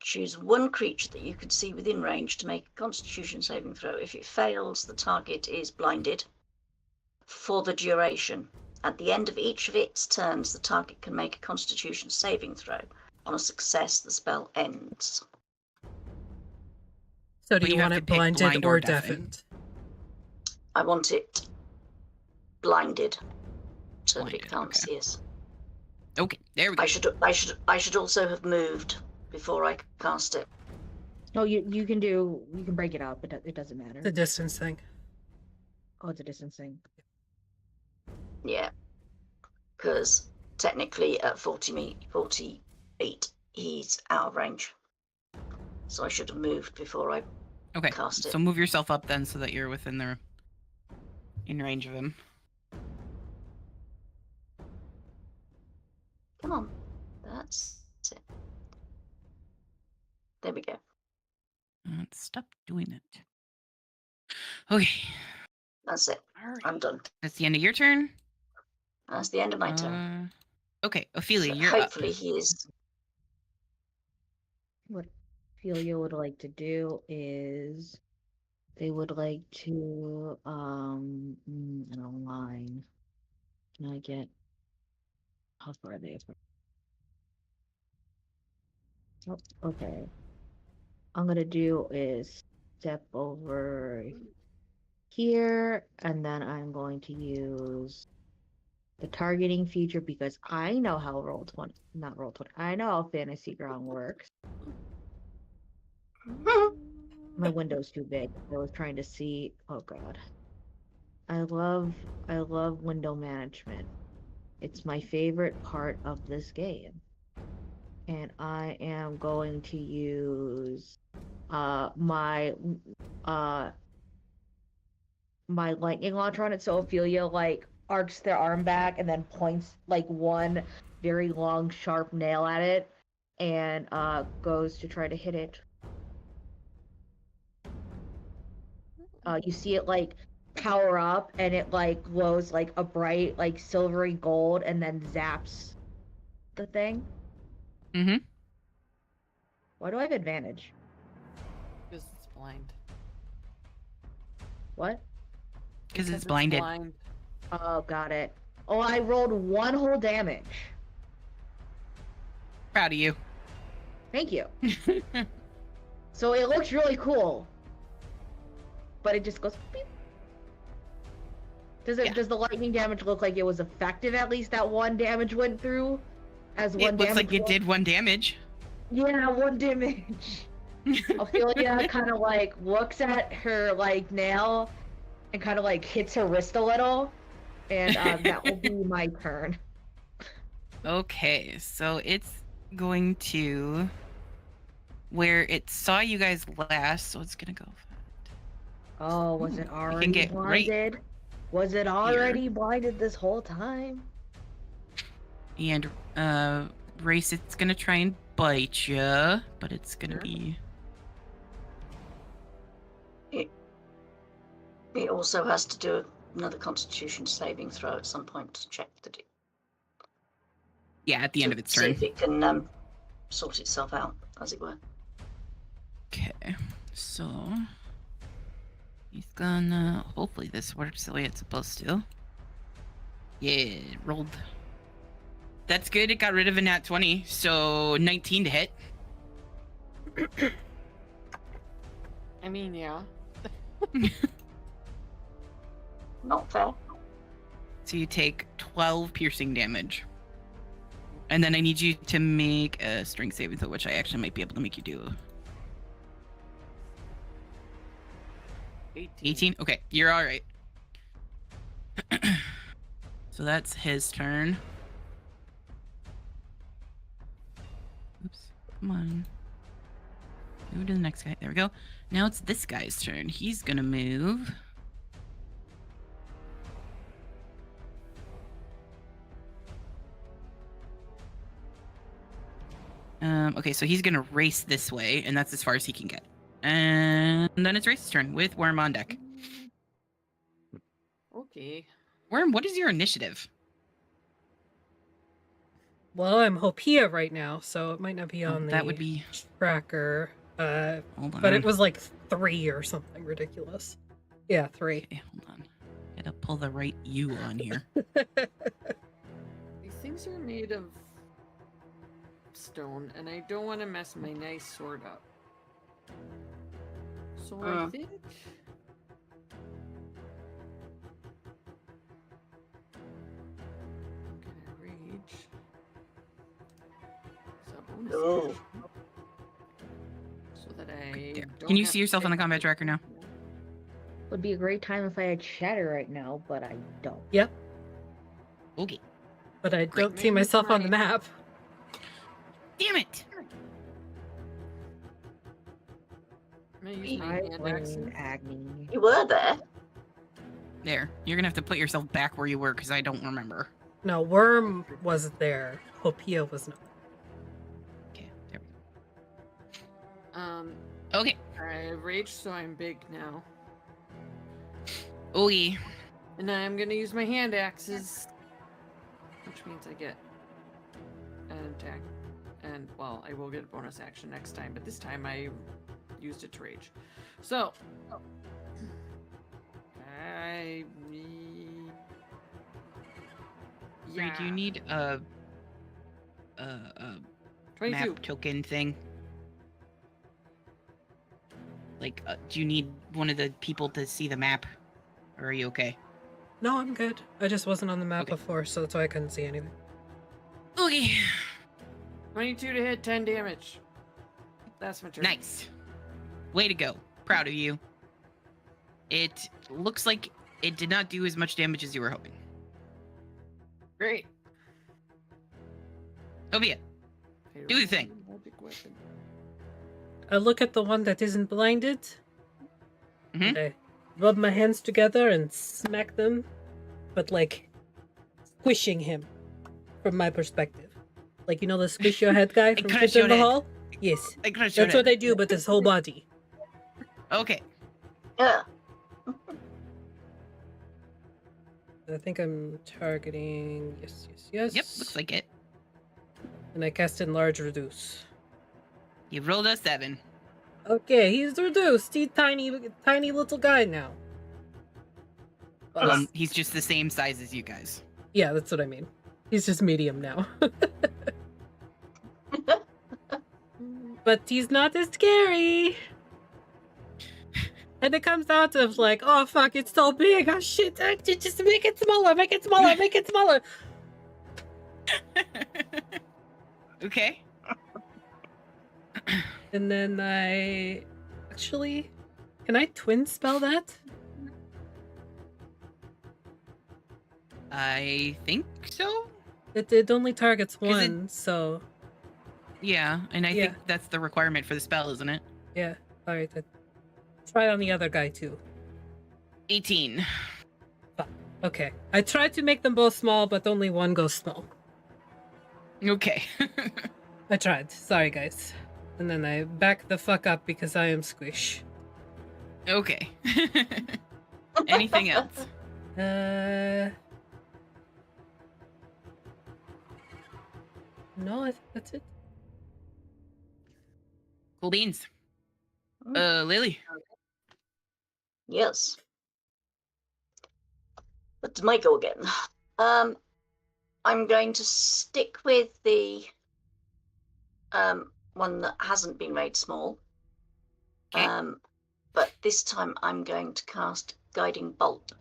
Choose one creature that you could see within range to make a Constitution saving throw. If it fails, the target is blinded for the duration. At the end of each of its turns, the target can make a Constitution saving throw. On a success, the spell ends.
So do you want it blinded or deafened?
I want it blinded so that it can't see us.
Okay, there we go.
I should also have moved before I cast it.
No, you can break it up. It doesn't matter.
The distance thing.
Oh, it's a distance thing.
Yeah, because technically at 40 feet, he's out of range. So I should have moved before I cast it.
So move yourself up then so that you're in range of him.
Come on, that's it. There we go.
Stop doing it. Okay.
That's it. I'm done.
That's the end of your turn?
That's the end of my turn.
Okay, Ophelia,
So
you're
hopefully
up.
he is.
What Ophelia would like to do is they would like to an online. Can I get how far are they? Oh, okay. I'm gonna do is step over here, and then I'm going to use the targeting feature because I know how I know how Fantasy Ground works. My window's too big. I was trying to see. Oh god. I love window management. It's my favorite part of this game. And I am going to use my lightning launcher on it. So Ophelia arcs their arm back and then points one very long sharp nail at it and goes to try to hit it. You see it power up and it glows a bright silvery gold and then zaps the thing.
Mm-hmm.
Why do I have advantage?
Because it's blind.
What?
Because it's blinded.
Blind.
Oh, got it. Oh, I rolled 1 whole damage.
Proud of you.
Thank you. So it looks really cool. But it just goes beep. Does the lightning damage look like it was effective? At least that 1 damage went through as 1 damage.
It looks like it did 1 damage.
Yeah, 1 damage. Ophelia kind of looks at her nail and kind of hits her wrist a little, and that will be my turn.
Okay, so it's going to where it saw you guys last, so it's gonna go.
Oh, was it already blinded? Was it already blinded this whole time?
And Race, it's gonna try and bite you, but it's gonna be.
It also has to do another Constitution saving throw at some point to check that it.
Yeah, at the end of its turn.
See if it can sort itself out, as it were.
Okay, So he's gonna. Hopefully this works the way it's supposed to. Yeah, it rolled. That's good. It got rid of a nat 20, so 19 to hit.
I mean, yeah.
Not fair.
So you take 12 piercing damage. And then I need you to make a strength saving throw, which I actually might be able to make you do. 18? Okay, you're all right. So that's his turn. Oops, come on. Move to the next guy. There we go. Now it's this guy's turn. He's gonna move. Okay, so he's gonna race this way, and that's as far as he can get. And then it's Race's turn with Worm on deck.
Okay.
Worm, what is your initiative?
Well, I'm Hopia right now, so it might not be on the
That would be.
tracker.
Hold on.
But it was like 3 or something ridiculous. Yeah, 3.
Okay, hold on. Gotta pull the right U on here.
These things are made of stone, and I don't want to mess my nice sword up. So I think. I'm gonna rage. So bonus
Oh.
action. So that I.
There.
Don't
Can you
have
see
to
yourself on the
take
combat tracker now?
Would be a great time if I had shatter right now, but I don't.
Yep,
Okay.
but I
Great.
don't see
Maybe
myself on the
tonight.
map.
Damn it!
I'm gonna use my
I
hand axe.
blame Agni.
You were there.
There. You're gonna have to put yourself back where you were because I don't remember.
No, Worm was there. Hopia was not.
Okay. There
Um,
we go. Okay.
I rage, so I'm big now.
Okay.
And I'm gonna use my hand axes, which means I get an attack. And, well, I will get a bonus action next time, but this time I used it to rage. So, I.
Bree, do you need a
22.
map token thing? Like, do you need one of the people to see the map? Or are you okay?
No, I'm good. I just wasn't on the map
Okay.
before, so that's why I couldn't see anything.
Okay.
22 to hit, 10 damage. That's my turn.
Nice. Way to go. Proud of you. It looks like it did not do as much damage as you were hoping.
Great.
Ovia, do the thing.
Magic weapon.
I look at the one that isn't blinded.
Mhm.
And I rub my hands together and smack them, but like squishing him from my perspective. Like, you know the squish your head guy from
crush
Kid in
your
the
head.
Hall? Yes.
I crushed your
That's what
head.
I do, but his whole body.
Okay.
Yeah.
I think I'm targeting. Yes.
Yep, looks like it.
And I cast Enlarge Reduce.
You rolled a 7.
Okay, he's reduced. He's tiny little guy now. Well,
He's just the same size as you guys.
yeah, that's what I mean. He's just medium now. But he's not as scary. And it comes out of like, oh fuck, it's so big. Oh shit, just make it smaller, make it smaller, make it smaller.
Okay.
And then can I twin spell that?
I think so.
It only targets
'Cause it-
one, so
Yeah, and I
Yeah.
think that's the requirement for the spell, isn't it?
yeah. All right, then. Try on the other guy too.
18.
Okay, I tried to make them both small, but only one goes small.
Okay.
I tried. Sorry, guys. And then I back the fuck up because I am squish.
Okay. Anything else?
No, I think that's it.
Cool beans. Lily.
Yes. But my go again. I'm going to stick with the one that hasn't been made small.
Okay.
But this time I'm going to cast Guiding Bolt.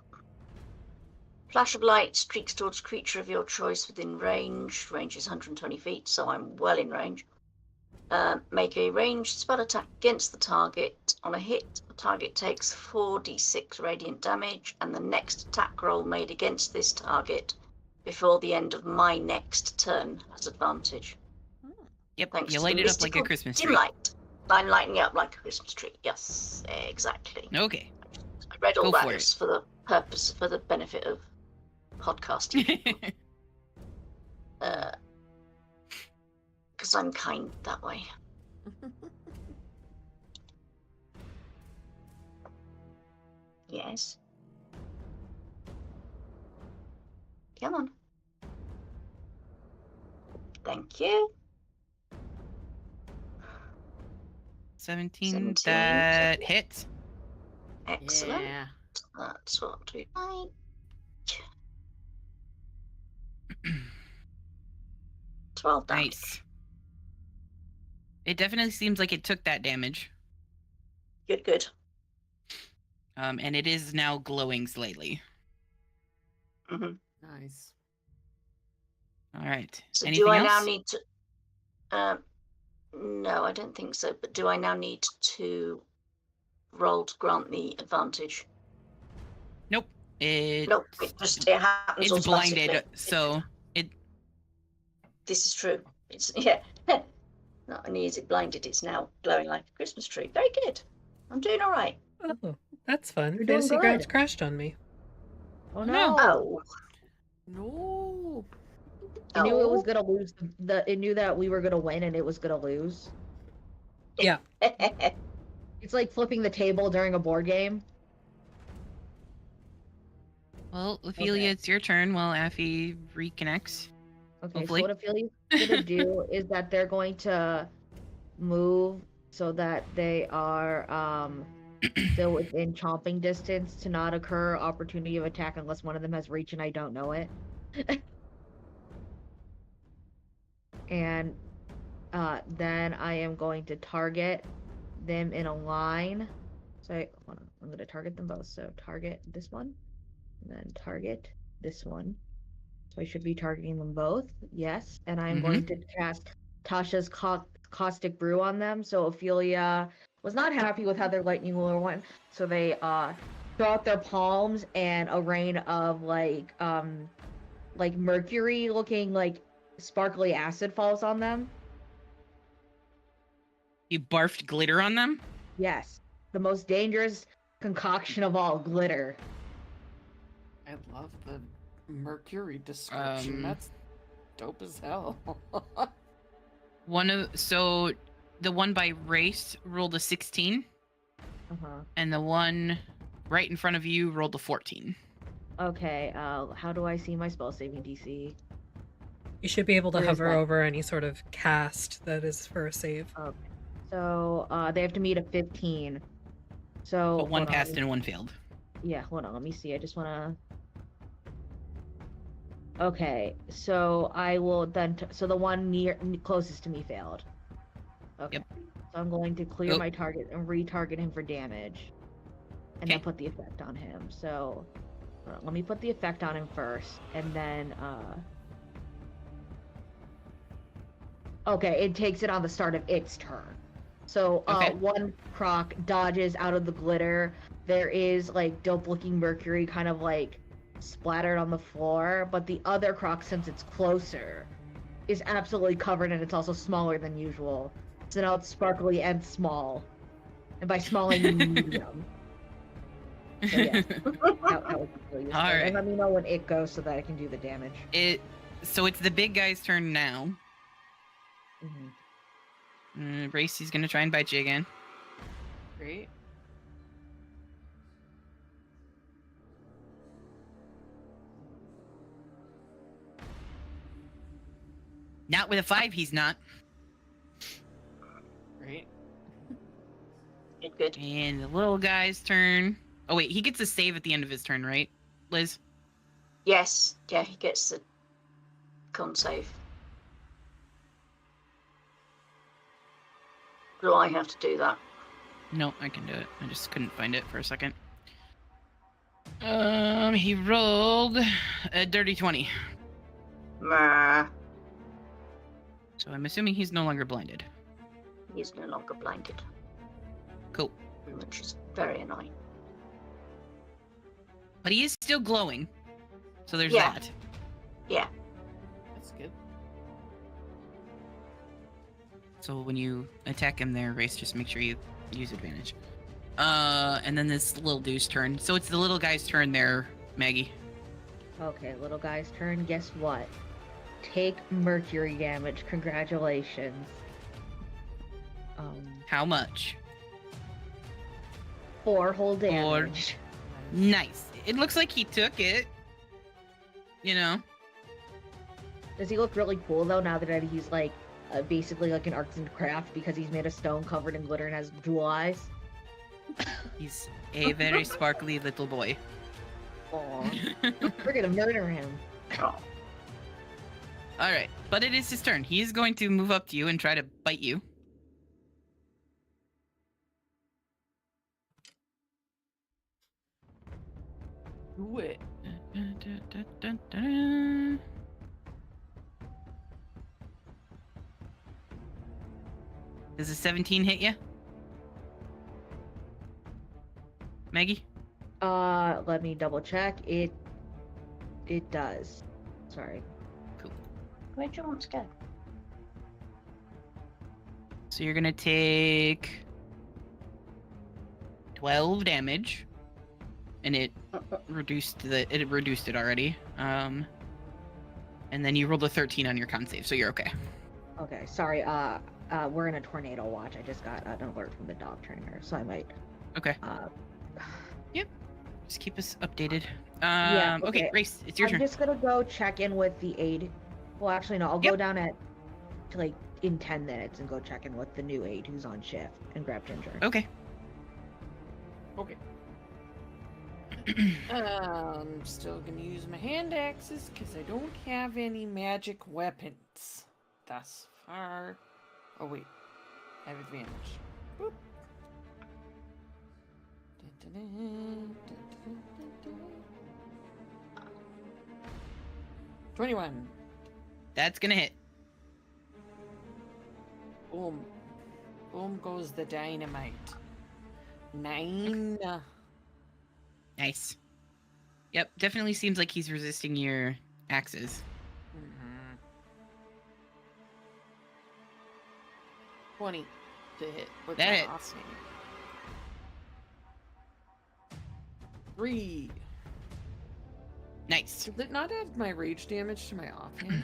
Flash of light streaks towards a creature of your choice within range. Range is 120 feet, so I'm well in range. Make a ranged spell attack against the target. On a hit, the target takes 4d6 radiant damage, and the next attack roll made against this target before the end of my next turn has advantage.
Yep.
Thanks
You
to
light
the
it up like a
mystical
Christmas
dim
tree.
light. I'm lighting it up like a Christmas tree. Yes, exactly.
Okay.
I read all
Go
that
for
just for the purpose, for the benefit of podcasting people. Because I'm kind that way. Yes. Come on. Thank you.
17.
17.
That hits.
Excellent.
Yeah.
That's what we like.
Nice.
12 damage.
It definitely seems like it took that damage.
Good, good.
And it is now glowing slightly.
Mm-hmm.
Nice.
All right.
So
Anything
do I
else?
now need to... no, I don't think so. But do I now need to roll to grant the advantage?
Nope.
Nope, it happens
It's
automatically.
blinded, so it.
This is true. It's yeah. Not only is it blinded, it's now glowing like a Christmas tree. Very good. I'm doing all right.
Oh, that's fun.
You're doing
Fantasy Grounds
good.
crashed on me.
Oh
No.
no!
Oh,
No.
It knew it was
oh.
gonna lose. It knew that we were gonna win and it was gonna lose.
Yeah.
It's like flipping the table during a board game.
Well, Ophelia,
Okay.
it's your turn while Affy reconnects.
Okay,
Hopefully.
so what Ophelia's gonna do is that they're going to move so that they are still within chomping distance to not occur opportunity of attack unless one of them has reach and I don't know it. And then I am going to target them in a line. So hold on, I'm going to target them both. So target this one, and then target this one. So I should be targeting them both. Yes, and I'm going to cast Tasha's caustic brew on them. So Ophelia was not happy with how their lightning lure went, so they throw out their palms and a rain of like mercury looking like sparkly acid falls on them.
You barfed glitter on them?
Yes, the most dangerous concoction of all, glitter.
I love the Mercury description. That's dope as hell.
So the one by race rolled a 16, and the one right in front of you rolled a 14.
Okay, how do I see my spell saving DC?
You should be able to
Where is
hover
that?
over any sort of cast that is for a save.
Okay. So they have to meet a 15. So
But one
hold on,
passed and one failed.
Yeah, hold on, let me see. I just wanna. Okay, so I will then. So the one closest to me failed. Okay.
Yep.
So I'm going to clear
Oh.
my target and retarget him for damage, and then
Okay.
put the effect on him. So hold on, let me put the effect on him first, and then. Okay, it takes it on the start of its turn. So
Okay.
one croc dodges out of the glitter. There is like dope looking mercury kind of like splattered on the floor, but the other croc, since it's closer, is absolutely covered and it's also smaller than usual. So now it's sparkly and small. And by small I mean medium. So yeah, that would be really useful.
All right.
And let me know when it goes so that I can do the damage.
So it's the big guy's turn now.
Mm-hmm.
Race, he's gonna try and bite you again.
Great.
Not with a 5, he's not.
Great.
Good.
And the little guy's turn. Oh wait, he gets a save at the end of his turn, right, Liz?
Yes. Yeah, he gets the con save. Do I have to do that?
No, I can do it. I just couldn't find it for a second. He rolled a dirty 20.
Meh.
So I'm assuming he's no longer blinded.
He's no longer blinded,
Cool.
which is very annoying.
But he is still glowing. So there's
Yeah.
that.
Yeah.
That's good.
So when you attack him there, Race, just make sure you use advantage. And then this little dude's turn. So it's the little guy's turn there, Maggie.
Okay, little guy's turn. Guess what? Take mercury damage. Congratulations.
How much?
4 whole damage.
Nice. It looks like he took it. You know?
Does he look really cool though? Now that he's like basically like an arts and craft because he's made of stone covered in glitter and has jewel eyes.
He's a very sparkly little boy.
Aw. We're gonna murder him.
Oh.
Alright, but it is his turn. He is going to move up to you and try to bite you.
Do it.
Does a 17 hit you? Maggie?
Let me double check. It does. Sorry.
Where do you want to go?
So you're gonna take 12 damage, and it reduced it already. And then you rolled a 13 on your con save, so you're okay.
Okay, sorry. We're in a tornado watch. I just got an alert from the dog trainer, so I might.
Okay. Just keep us updated.
Yeah,
Okay,
okay.
Race, it's your
I'm
turn.
just gonna go check in with the aide. Well, actually, no. I'll go
Yep.
down like in 10 minutes and go check in with the new aide who's on shift and grab Ginger.
Okay.
Okay. I'm still gonna use my hand axes because I don't have any magic weapons thus far. Oh wait, I have advantage. Boop. 21.
That's gonna hit.
Boom. Boom goes the dynamite. 9.
Nice. Yep, definitely seems like he's resisting your axes.
20 to hit with
That
my
hits.
offhand. 3.
Nice.
Did it not add my rage damage to my offhand?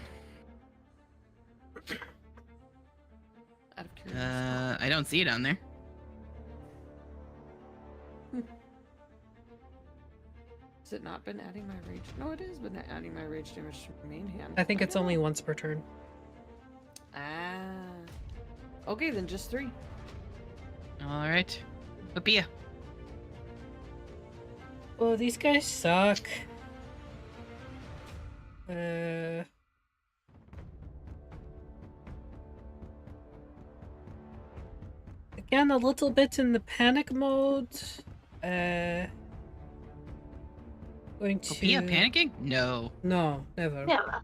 Out of curiosity.
I don't see it on there.
Has it not been adding my rage? No, it has been adding my rage damage to my main hand.
I think it's only once per turn.
Ah. Okay, then just 3.
All right. Papia.
Oh, these guys suck. Again, a little bit in the panic mode. Going to...
Papia panicking? No.
No, never.
Yeah.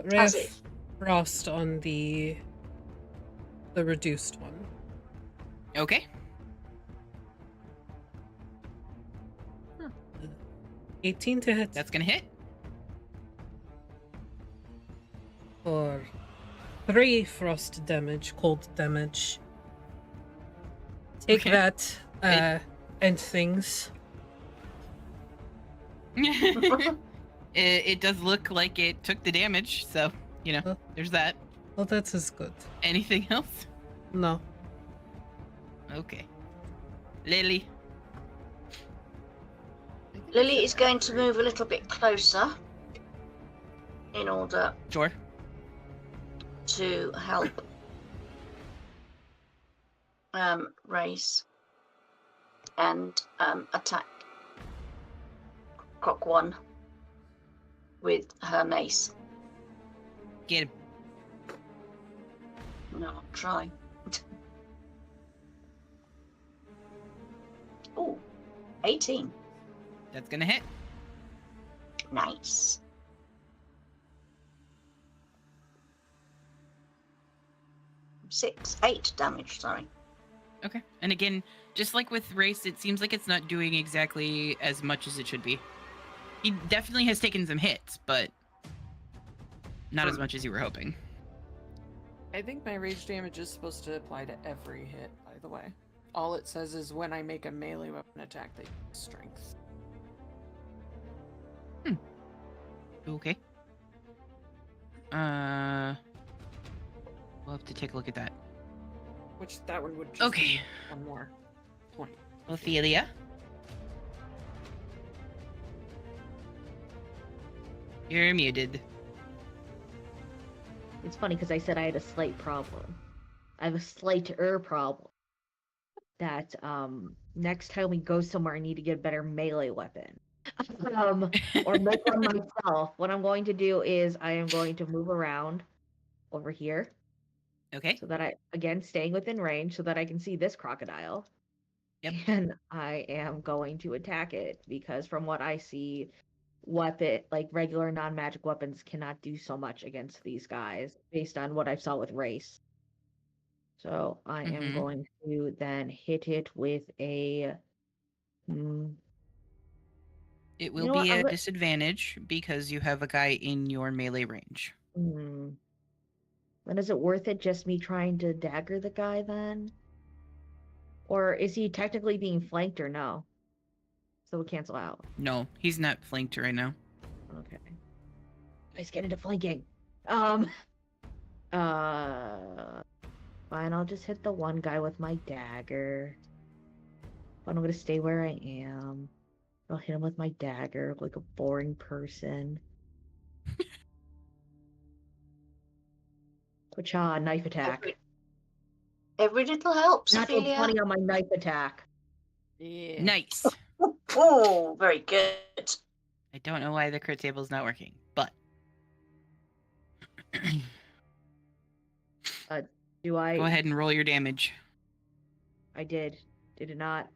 Ray
As
of
if.
Frost on the reduced one.
Okay.
18 to hit.
That's gonna hit.
For 3 frost damage, cold damage. Take
Okay.
that, and things.
It does look like it took the damage, so, you know,
Huh?
there's that.
Well, that's as good.
Anything else?
No.
Okay. Lily.
Lily is going to move a little bit closer in order
Sure.
to help race and attack Croc 1 with her mace.
Get him.
No, I'll try. Oh, 18.
That's gonna hit.
Nice. Eight damage, sorry.
Okay. And again, just like with Race, it seems like it's not doing exactly as much as it should be. He definitely has taken some hits, but not as much as you were hoping.
I think my rage damage is supposed to apply to every hit, by the way. All it says is when I make a melee weapon attack, they use strength.
Okay. We'll have to take a look at that.
Which that one would just
Okay.
be one more point.
Ophelia? You're muted.
It's funny because I said I had a slight problem. I have a slighter problem. That next time we go somewhere, I need to get a better melee weapon. Or make one myself. What I'm going to do is I am going to move around over here
Okay.
so that I, again, staying within range so that I can see this crocodile.
Yep.
And I am going to attack it because from what I see, like regular non-magic weapons cannot do so much against these guys based on what I saw with Race. So I am going to then hit it with a
It will
You know
be
what,
a disadvantage because you have a guy in your melee range.
Then is it worth it just me trying to dagger the guy then? Or is he technically being flanked or no? So we'll cancel out.
No, he's not flanked right now.
Okay. Let's get into flanking. Fine, I'll just hit the one guy with my dagger. But I'm gonna stay where I am. I'll hit him with my dagger like a boring person. Pacha, knife attack.
Every little helps,
Natural
Ophelia.
20 on my knife attack.
Yeah.
Nice.
Oh, very good.
I don't know why the crit table's not working, but
Do I?
go ahead and roll your damage.
I did. Did it not?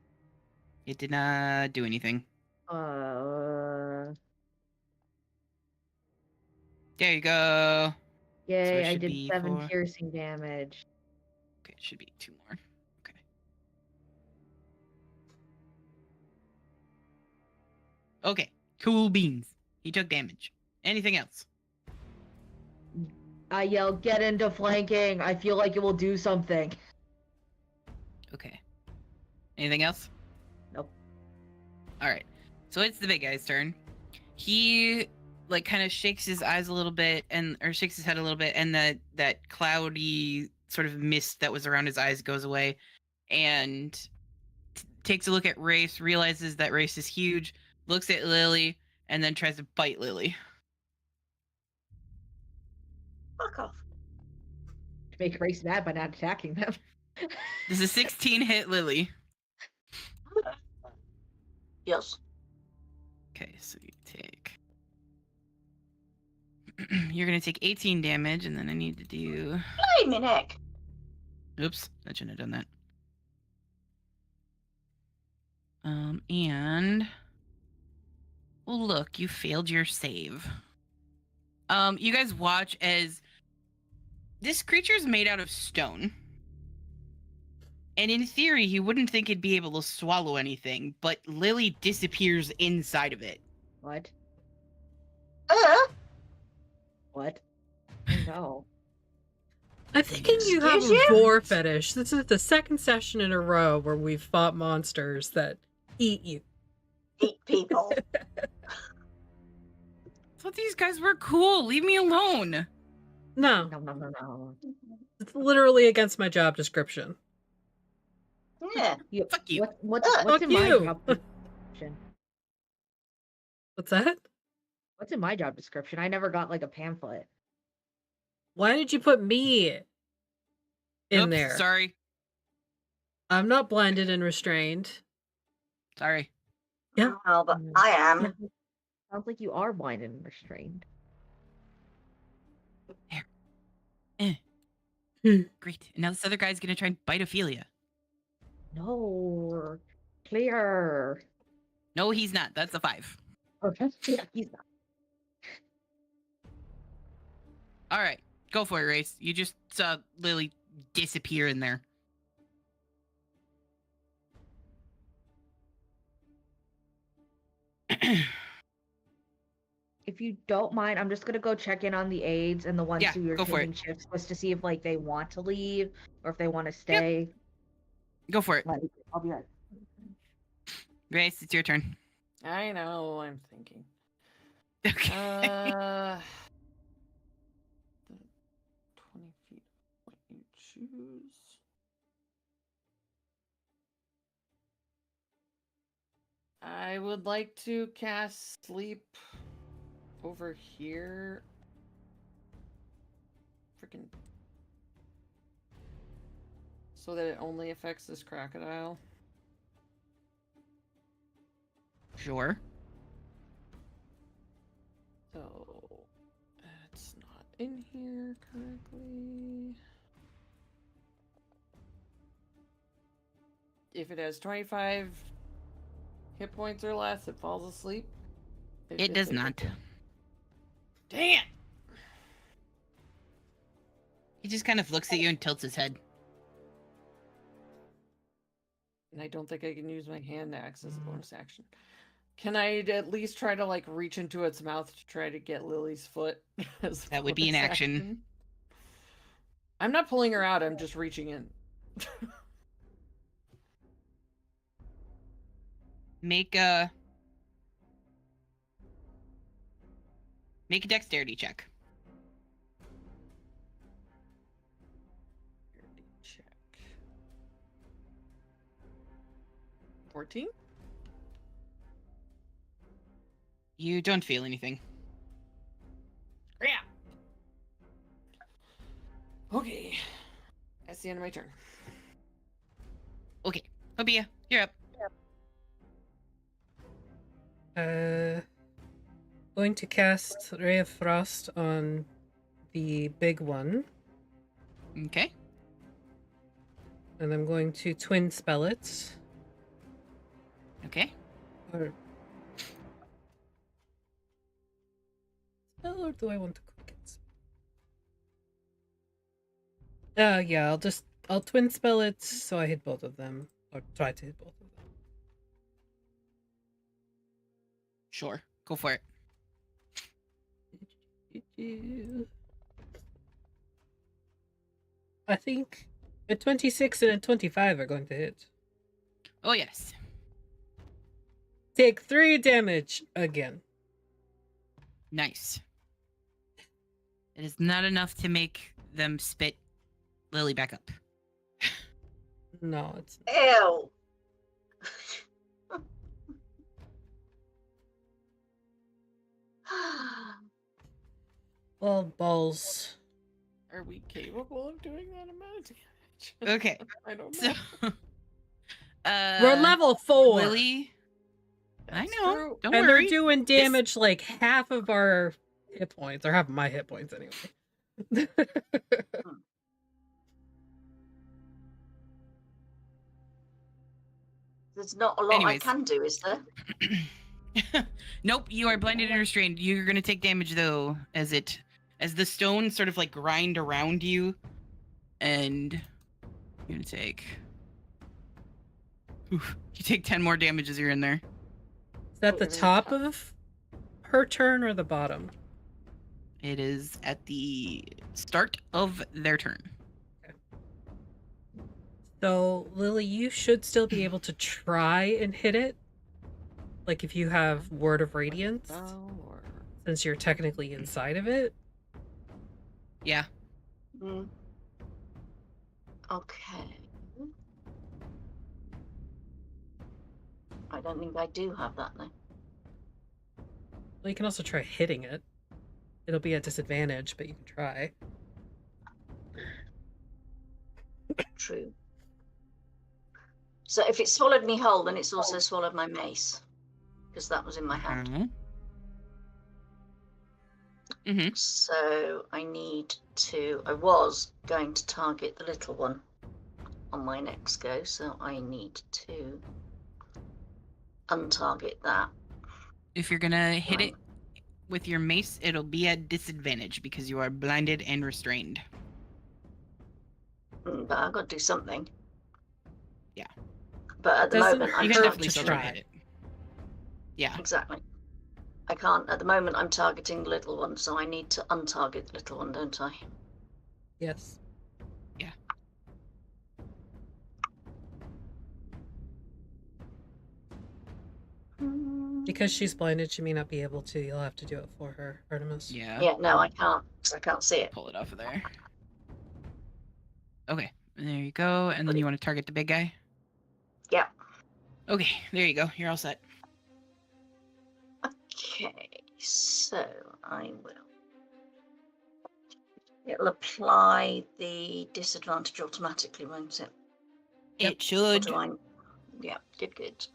It did not do anything.
Uh.
There you go.
Yay!
it
I
should
did
be
7
4.
piercing damage.
Okay, it should be 2 more. Okay. Okay, cool beans. He took damage. Anything else?
I yell, "Get into flanking! I feel like it will do something."
Okay. Anything else?
Nope.
Alright. So it's the big guy's turn. He like kind of shakes his eyes a little bit or shakes his head a little bit, and that cloudy sort of mist that was around his eyes goes away, and takes a look at Race, realizes that Race is huge, looks at Lily, and then tries to bite Lily.
Fuck off.
Make Race mad by not attacking them.
Does a 16 hit Lily?
Yes.
Okay, so you take... You're going to take 18 damage, and then I need to do...
Blimey neck.
Oops, I shouldn't have done that. And... Well, look, you failed your save. You guys watch as... This creature's made out of stone. And in theory, you wouldn't think it'd be able to swallow anything, but Lily disappears inside of it.
What?
Uh,
What? No.
I'm thinking you have
Excuse
a
you?
vor fetish. This is the second session in a row where we've fought monsters that eat you.
eat people.
I thought these guys were cool. Leave me alone.
No,
No.
it's literally against my job description.
Yeah.
Fuck you.
What's
Fuck
in my
you.
job description?
What's that?
What's in my job description? I never got like a pamphlet.
Why did you put me in
Oops,
there?
Sorry.
I'm not blinded and restrained.
Sorry.
Yeah.
Well, but I am.
Sounds like you are blinded and restrained.
Great. And now this other guy's gonna try and bite Ophelia.
No, clear.
No, he's not. That's a 5.
Okay, yeah, he's not.
All right, go for it, Race. You just saw Lily disappear in there.
If you don't mind, I'm just gonna go check in on the aides and the ones
Yeah,
who are
go for
taking
it.
shifts, just to see if like they want to leave or if they want to stay.
Go for it.
Like, I'll be right.
Race, it's your turn.
I know. I'm thinking.
Okay.
20 feet. What you choose? I would like to cast sleep over here. Freaking. So that it only affects this crocodile.
Sure.
So it's not in here currently. If it has 25 hit points or less, it falls asleep.
It does not.
Dang it!
He just kind of looks at you and tilts his head.
And I don't think I can use my hand axe as a bonus action. Can I at least try to like reach into its mouth to try to get Lily's foot? As a
That would be an
bonus
action.
I'm not pulling her out, I'm just reaching in.
Make a dexterity check.
Check. 14?
You don't feel anything.
Yeah. Okay. That's the end of my turn.
Okay. Hobia, you're up.
Going to cast Ray of Frost on the big one,
Okay.
and I'm going to twin spell it.
Okay.
Or spell, or do I want to quick it? Yeah, I'll twin spell it so I hit both of them, or try to hit both of them.
Sure. Go for it.
I think a 26 and a 25 are going to hit.
Oh yes.
Take 3 damage again.
Nice. It is not enough to make them spit Lily back up.
No, it's
Ew.
well, balls.
Are we capable of doing that amount of damage?
Okay.
I don't know.
So
We're level 4.
Lily. I
That's
know.
true.
Don't
and
worry.
they're doing damage like half of our hit points, or half of my hit points anyway.
There's not a lot
Anyways.
I can do, is there?
Nope, you are blinded and restrained. You're gonna take damage though, as the stones sort of like grind around you, and you're gonna take. Oof, you take 10 more damage as you're in there.
Is that the top of her turn or the bottom?
It is at the start of their turn.
So, Lily, you should still be able to try and hit it. Like if you have Word of Radiance,
Or...
since you're technically inside of it.
Yeah.
Mm. Okay. I don't think I do have that now.
Well, you can also try hitting it. It'll be at disadvantage, but you can try.
True. So if it swallowed me whole, then it's also swallowed my mace, because that was in my hand.
Mm-hmm.
So I was going to target the little one on my next go, so I need to untarget that.
If you're gonna hit it with your mace, it'll be at disadvantage because you are blinded and restrained.
But I've got to do something.
Yeah.
But at the
Doesn't
moment,
hurt
You
I'm
can
to
definitely still try to hit it. Yeah.
Exactly. I can't. At the moment, I'm targeting the little one, so I need to untarget the little one, don't I?
Yes.
Yeah.
Because she's blinded, she may not be able to. You'll have to do it for her, Artemis.
Yeah.
Yeah, no, I can't, because I can't see it.
Pull it off of there. Okay. There you go. And then you want to target the big guy?
Yeah.
Okay. There you go. You're all set.
Okay, so I will. It'll apply the disadvantage automatically, won't it?
It
Or
should.
do I? Yeah, good.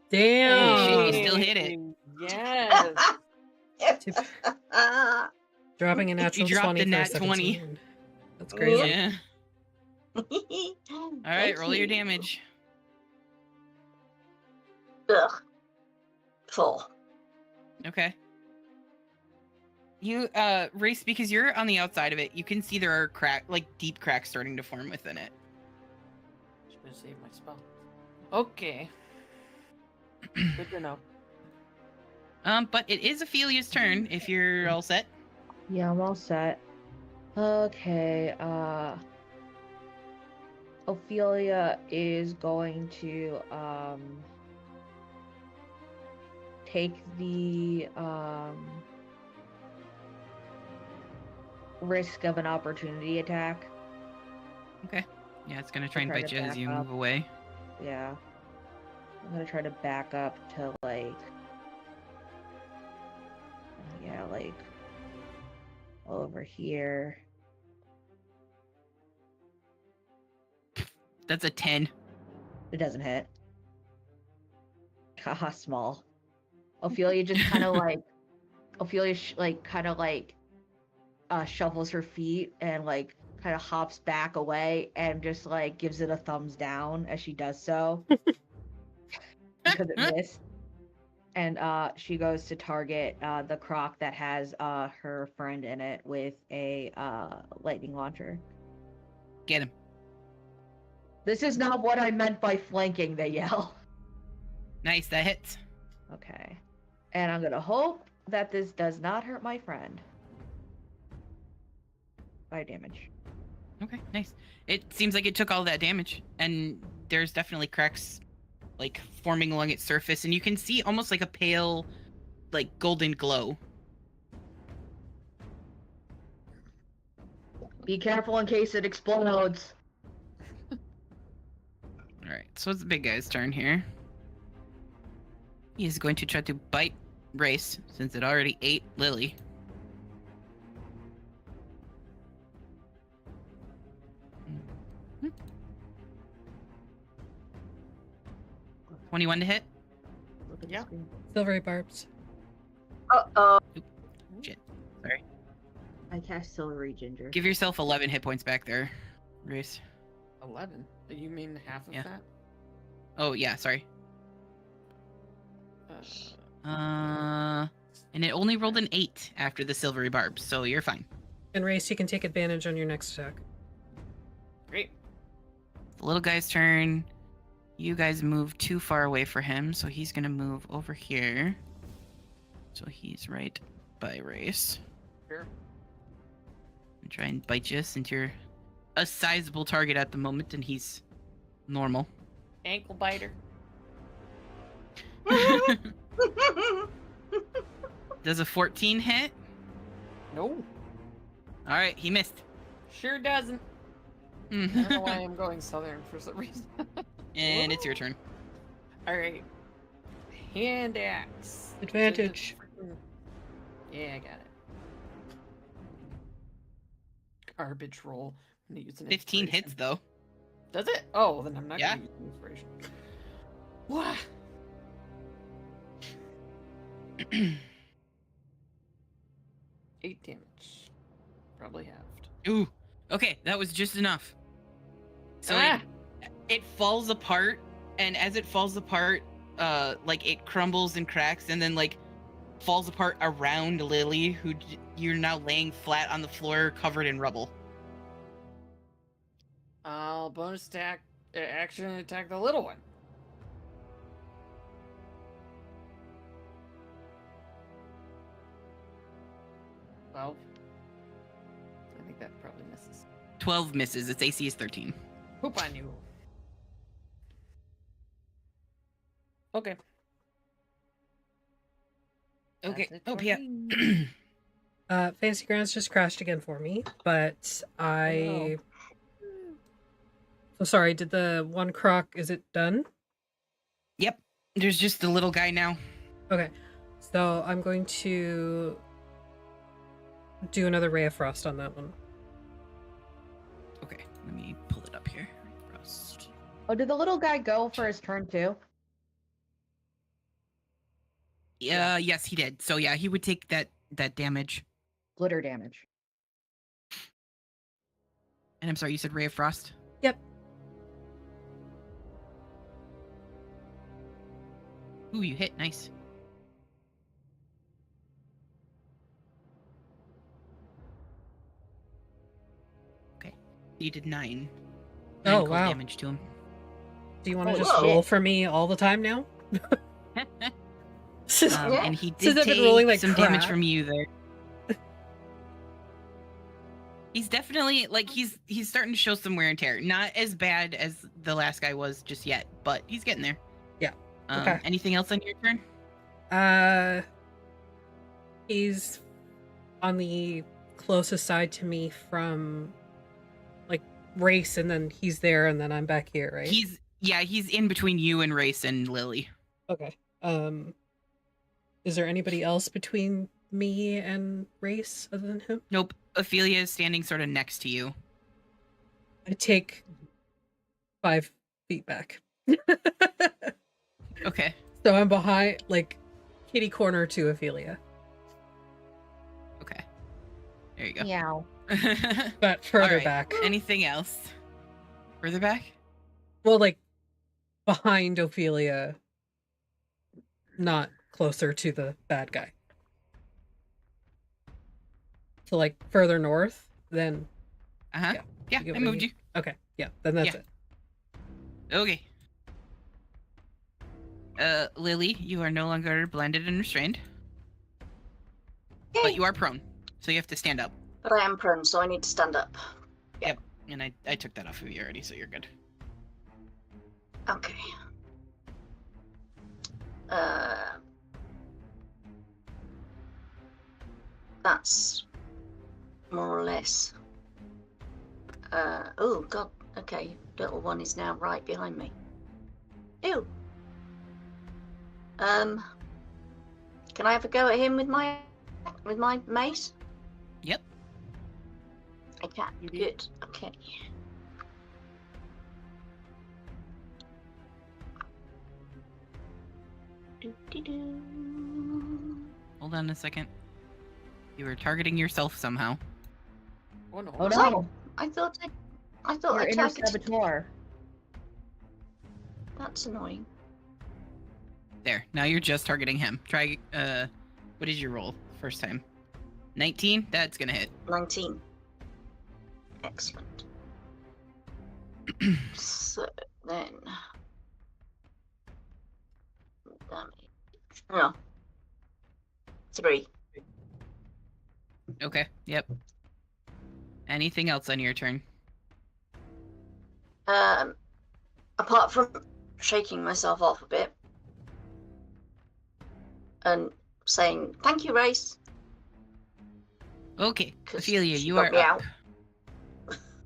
Damn!
You still hit it.
Yes.
Dropping a natural
dropped
20
the
for a
nat 20.
17. That's crazy.
Yeah. All right. Roll your damage.
Ugh. 4.
Okay. You Race, because you're on the outside of it, you can see there are deep cracks starting to form within it.
Just gonna save my spell. Okay. Good to know.
But it is Ophelia's turn if you're all set.
Yeah, I'm all set. Okay, Ophelia is going to take the risk of an opportunity attack.
Okay. Yeah, it's gonna try and
Try
bite
to
you as
back
you
up.
move away.
Yeah. I'm gonna try to back up to like over here.
That's a 10.
It doesn't hit. Haha, small. Ophelia just kind of like shuffles her feet and like kind of hops back away and just like gives it a thumbs down as she does so because it missed. And she goes to target the croc that has her friend in it with a lightning launcher.
Get him.
This is not what I meant by flanking, they yell.
Nice, that hits.
Okay. And I'm gonna hope that this does not hurt my friend. 5 damage.
Okay, nice. It seems like it took all that damage, and there's definitely cracks like forming along its surface, and you can see almost like a pale, like golden glow.
Be careful in case it explodes.
Alright, so it's the big guy's turn here. He's going to try to bite Race, since it already ate Lily. Hmm. 21 to hit?
Look at the
Yeah.
screen.
Silvery barbs.
Uh-oh.
Shit. Sorry.
I cast Silvery Ginger.
Give yourself 11 hit points back there, Race.
11. You mean half of
Yeah.
that?
Oh, yeah, sorry. And it only rolled an 8 after the silvery barbs, so you're fine.
And Race, you can take advantage on your next attack.
Great.
The little guy's turn. You guys move too far away for him, so he's gonna move over here. So he's right by Race.
Sure.
And try and bite you since you're a sizable target at the moment and he's normal.
Ankle biter.
Does a 14 hit?
No.
Alright, he missed.
Sure doesn't. I don't know why I'm going southern for some reason.
And it's your turn.
Alright. Hand axe.
Advantage.
Yeah, I got it. Garbage roll. I'm gonna use an
15 hits
inspiration.
though.
Does it? Oh, then I'm not
Yeah.
gonna use an inspiration. Wah! 8 damage. Probably halved.
Ooh. Okay, that was just enough. So
Ah!
it falls apart, and as it falls apart, like it crumbles and cracks, and then like falls apart around Lily, who you're now laying flat on the floor, covered in rubble.
I'll bonus attack, action and attack the little one. Well, I think that probably misses.
12 misses. Its AC is 13.
Poop on you. Okay.
Okay.
That's it
Oh,
for
yeah.
me.
Fantasy Grounds just crashed again for me, but I. So sorry. Did the one croc? Is it done?
Yep. There's just the little guy now.
Okay. So I'm going to do another Ray of Frost on that one.
Okay. Let me pull it up here. Frost.
Oh, did the little guy go for his turn too?
Yeah. Yes, he did. So yeah, he would take that damage.
Glitter damage.
And I'm sorry, you said Ray of Frost?
Yep.
Ooh, you hit. Nice. Okay. You did 9. 9
Oh,
cold
wow.
damage to him.
Do you want to
Holy
just
shit.
roll for me all the time now?
And he
Since
did
I've been
take
rolling like
some damage
crap.
from you there. He's definitely like he's starting to show some wear and tear. Not as bad as the last guy was just yet, but he's getting there.
Yeah. Okay.
Anything else on your turn?
He's on the closest side to me from like Race, and then he's there, and then I'm back here, right?
He's in between you and Race and Lily.
Okay. Is there anybody else between me and Race other than him?
Nope. Ophelia is standing sort of next to you.
I take 5 feet back.
Okay.
So I'm behind, like, kitty corner to Ophelia,
Okay. There you go.
Meow.
but further
Alright.
back.
Anything else? Further back?
Well, like, behind Ophelia, not closer to the bad guy. So, like, further north, then...
Uh-huh. Yeah,
you get
I
what I
moved
mean?
you.
Okay, yeah, then that's
Yeah.
it.
Okay. Lily, you are no longer blinded and restrained, but
Yay.
you are prone, so you have to stand up.
But I am prone, so I need to stand up.
And I took that off of you already, so you're good.
Okay. That's more or less. Oh god. Okay, little one is now right behind me. Ew. Can I have a go at him with my mace?
Yep.
I can.
You do.
Good. Okay. Doo-dee-doo.
Hold on a second. You were targeting yourself somehow.
Oh no.
Oh
Was I?
no.
I thought
Your
I
inner
targeted.
saboteur.
That's annoying.
There. Now you're just targeting him. Try. What is your roll? First time. 19. That's gonna hit.
19. Excellent. So then, damage. No. 3.
Okay. Yep. Anything else on your turn?
Apart from shaking myself off a bit and saying thank you, Race.
Okay.
'Cause
Ophelia,
she
you
got
are
me
up.
out.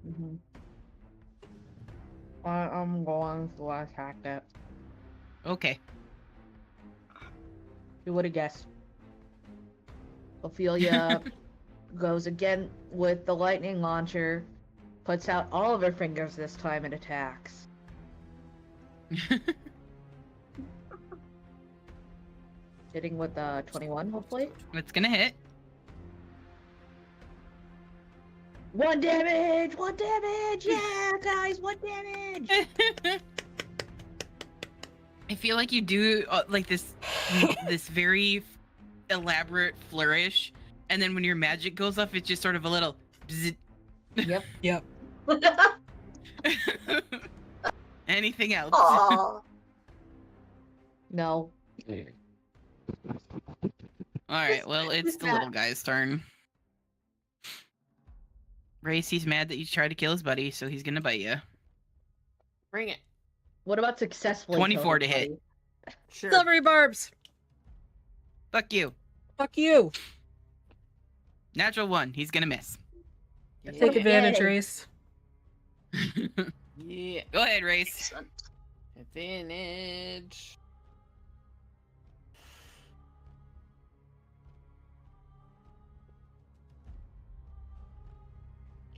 Mm-hmm. I'm going to attack that.
Okay.
Who would have guessed? Ophelia goes again with the lightning launcher puts out all of her fingers this time and attacks. Hitting with 21, hopefully.
It's gonna hit.
1 damage! 1 damage! Yeah, guys, 1 damage!
I feel like you do like this very elaborate flourish, and then when your magic goes off, it's just sort of a little. Bzz.
Yep.
Anything else?
Aw.
No.
All right. Well, it's the little guy's turn. Race, he's mad that you tried to kill his buddy, so he's gonna bite you.
Bring it.
What about successfully?
24 to
killing
hit.
somebody?
Sure.
Silvery barbs.
Fuck you.
Fuck you.
Natural 1. He's gonna miss.
Take advantage,
Yay.
Race.
Yeah.
Go ahead, Race.
Excellent.
Advantage.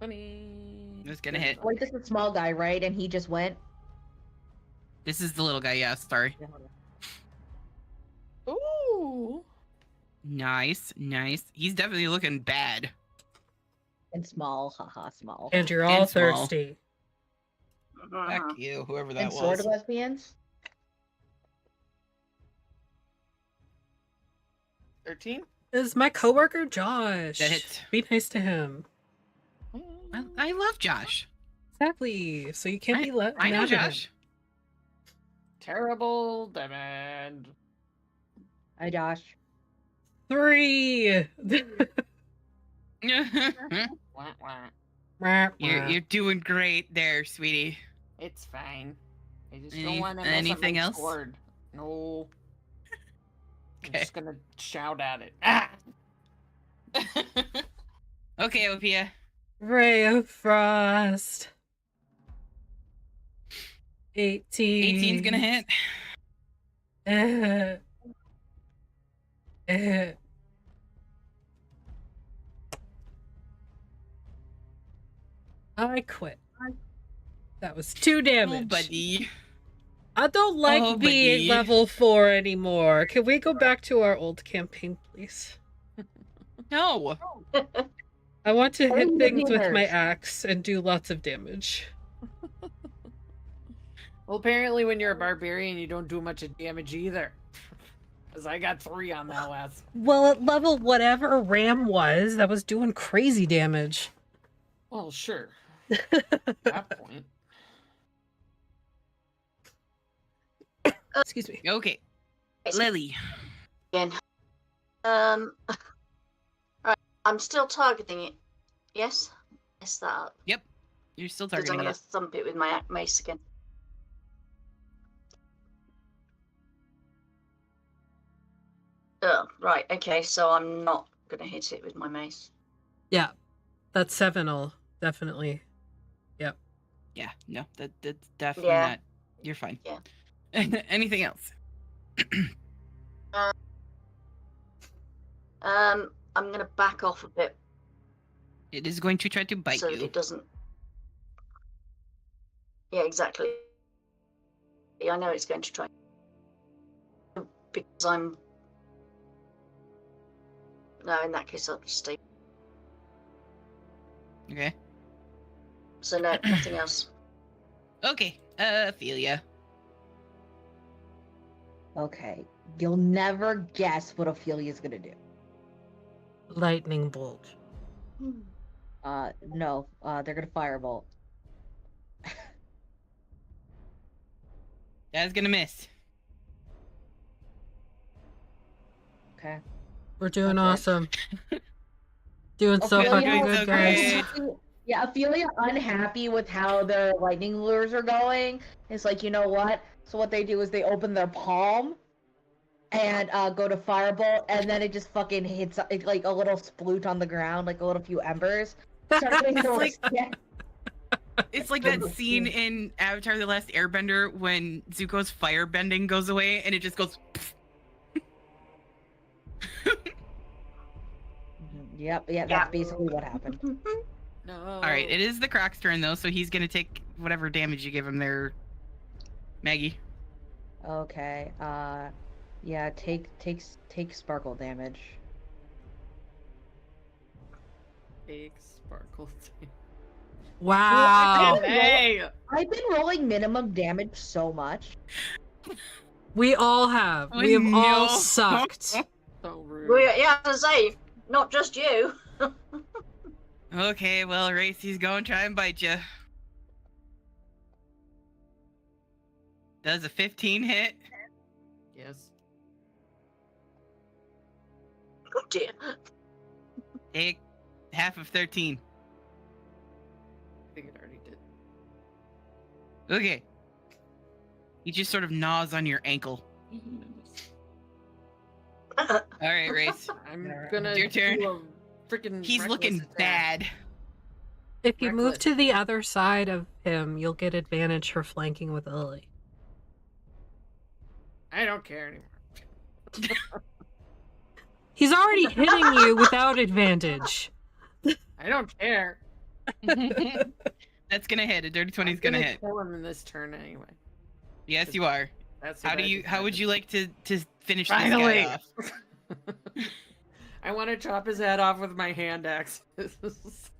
It's gonna hit.
Wait, this is a small guy, right? And he just went.
This is the little guy. Yeah. Sorry.
Ooh.
Nice. Nice. He's definitely looking bad.
And small, haha, small.
And you're all
And small.
thirsty.
Fuck you, whoever that
And sword
was.
lesbians.
13.
Is my coworker Josh.
That hits.
Be nice to him.
I love Josh.
Exactly. So you can't be
I know
mad at him.
Josh.
Terrible damage.
Hi, Josh.
3.
Wah, wah.
You're doing great there, sweetie.
It's fine. I just don't want to mess
anything
up my
else?
sword. No. I'm
Okay.
just gonna shout at it. Ah!
Okay, Opia.
Ray of Frost. 18.
18's gonna hit.
I quit. That was 2 damage.
Oh, buddy.
I don't like
Oh,
being
buddy.
level 4 anymore. Can we go back to our old campaign, please?
No.
I want to hit
Oh,
things with my
yours.
axe and do lots of damage.
Well, apparently when you're a barbarian, you don't do much of damage either. Because I got 3 on that last.
Well, at level whatever Ram was, that was doing crazy damage.
Well, sure. At that point.
Excuse me.
Okay. Lily.
Again. Right. I'm still targeting it. Yes? Mess that up.
You're still
Because I'm
targeting
going
it.
to thump it with my mace again. Oh, right. Okay, so I'm not going to hit it with my mace.
Yeah, that's 7'll definitely.
Yeah, no, that's definitely
Yeah.
not. You're fine.
Yeah.
Anything else?
I'm going to back off a bit
It is going to try to bite
so that
you.
it doesn't. Yeah, exactly. Yeah, I know it's going to try. Because I'm. No, in that case, I'll just stay.
Okay.
So, no, nothing else.
Okay. Ophelia.
Okay. You'll never guess what Ophelia's gonna do.
Lightning bolt.
No. They're gonna firebolt.
That's gonna miss.
Okay.
We're doing
Okay.
awesome. Doing so
Ophelia
fucking
doing
good,
so
guys.
great.
Yeah, Ophelia unhappy with how their lightning lures are going. It's like, you know what? So what they do is they open their palm and go to firebolt, and then it just fucking hits like a little sploot on the ground, like a little few embers. Starts making a
It's
little- yeah.
It's like that scene in Avatar: The Last Airbender when Zuko's firebending goes away and it just goes.
Yep, yeah, that's basically what happened.
No.
All right, it is the Croc's turn though, so he's gonna take whatever damage you give him there, Maggie.
Okay. Yeah. Take sparkle damage.
Big sparkle.
Wow.
Hey.
I've been rolling minimum damage so much.
We all have.
Oh,
We have
no.
all sucked.
So rude.
Well, yeah, I was to say, not just you.
Okay, well, Race, he's going to try and bite you. Does a 15 hit?
Yes.
Oh dear.
Take half of 13.
I think it already did.
Okay. He just sort of gnaws on your ankle. All right, Race.
I'm gonna
Your turn.
do a freaking.
He's looking bad.
If you move
Reckless.
to the other side of him, you'll get advantage for flanking with Lily.
I don't care anymore.
He's already hitting you without advantage.
I don't care.
That's gonna hit. A dirty 20 is
I'm
gonna hit.
kill him in this turn anyway.
Yes, you are.
That's
How
what
do
I
you? How would
decided.
you like to finish
Finally.
this guy off?
I want to chop his head off with my hand axe.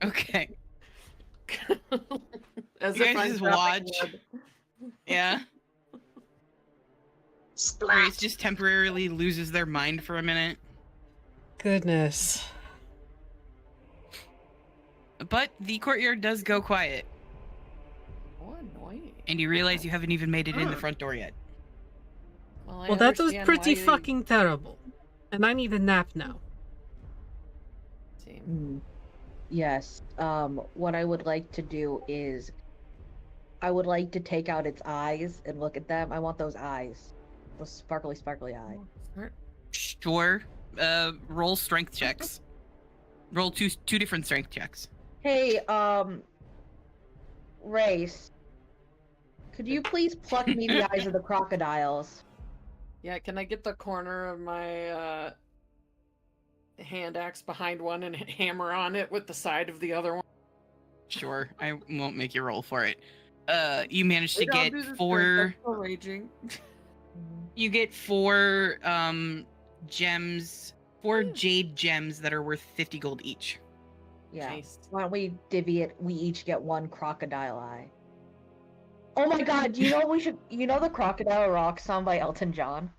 Okay.
As
You
if
guys
I'm
just
chopping
watch.
wood.
Yeah.
Splat.
Race just temporarily loses their mind for a minute.
Goodness.
But the courtyard does go quiet,
Oh, annoying.
and you realize you haven't even made it in the front door yet.
I
Well, that was
understand
pretty
why they-
fucking terrible. And I need a nap now.
Same.
Yes. What I would like to do is, I would like to take out its eyes and look at them. I want those eyes, those sparkly, sparkly eyes.
Smart.
Sure. Roll strength checks. Roll two different strength checks.
Hey, Race, could you please pluck me the eyes of the crocodiles?
Yeah, can I get the corner of my hand axe behind one and hammer on it with the side of the other one?
Sure, I won't make you roll for it. You managed to
Wait, I'll
get
do this first.
4.
I'm still raging.
You get 4 gems, 4 jade gems that are worth 50 gold each.
Yeah.
Nice.
Why don't we divvy it? We each get one crocodile eye. Oh my God! You know we should. You know the Crocodile Rock song by Elton John.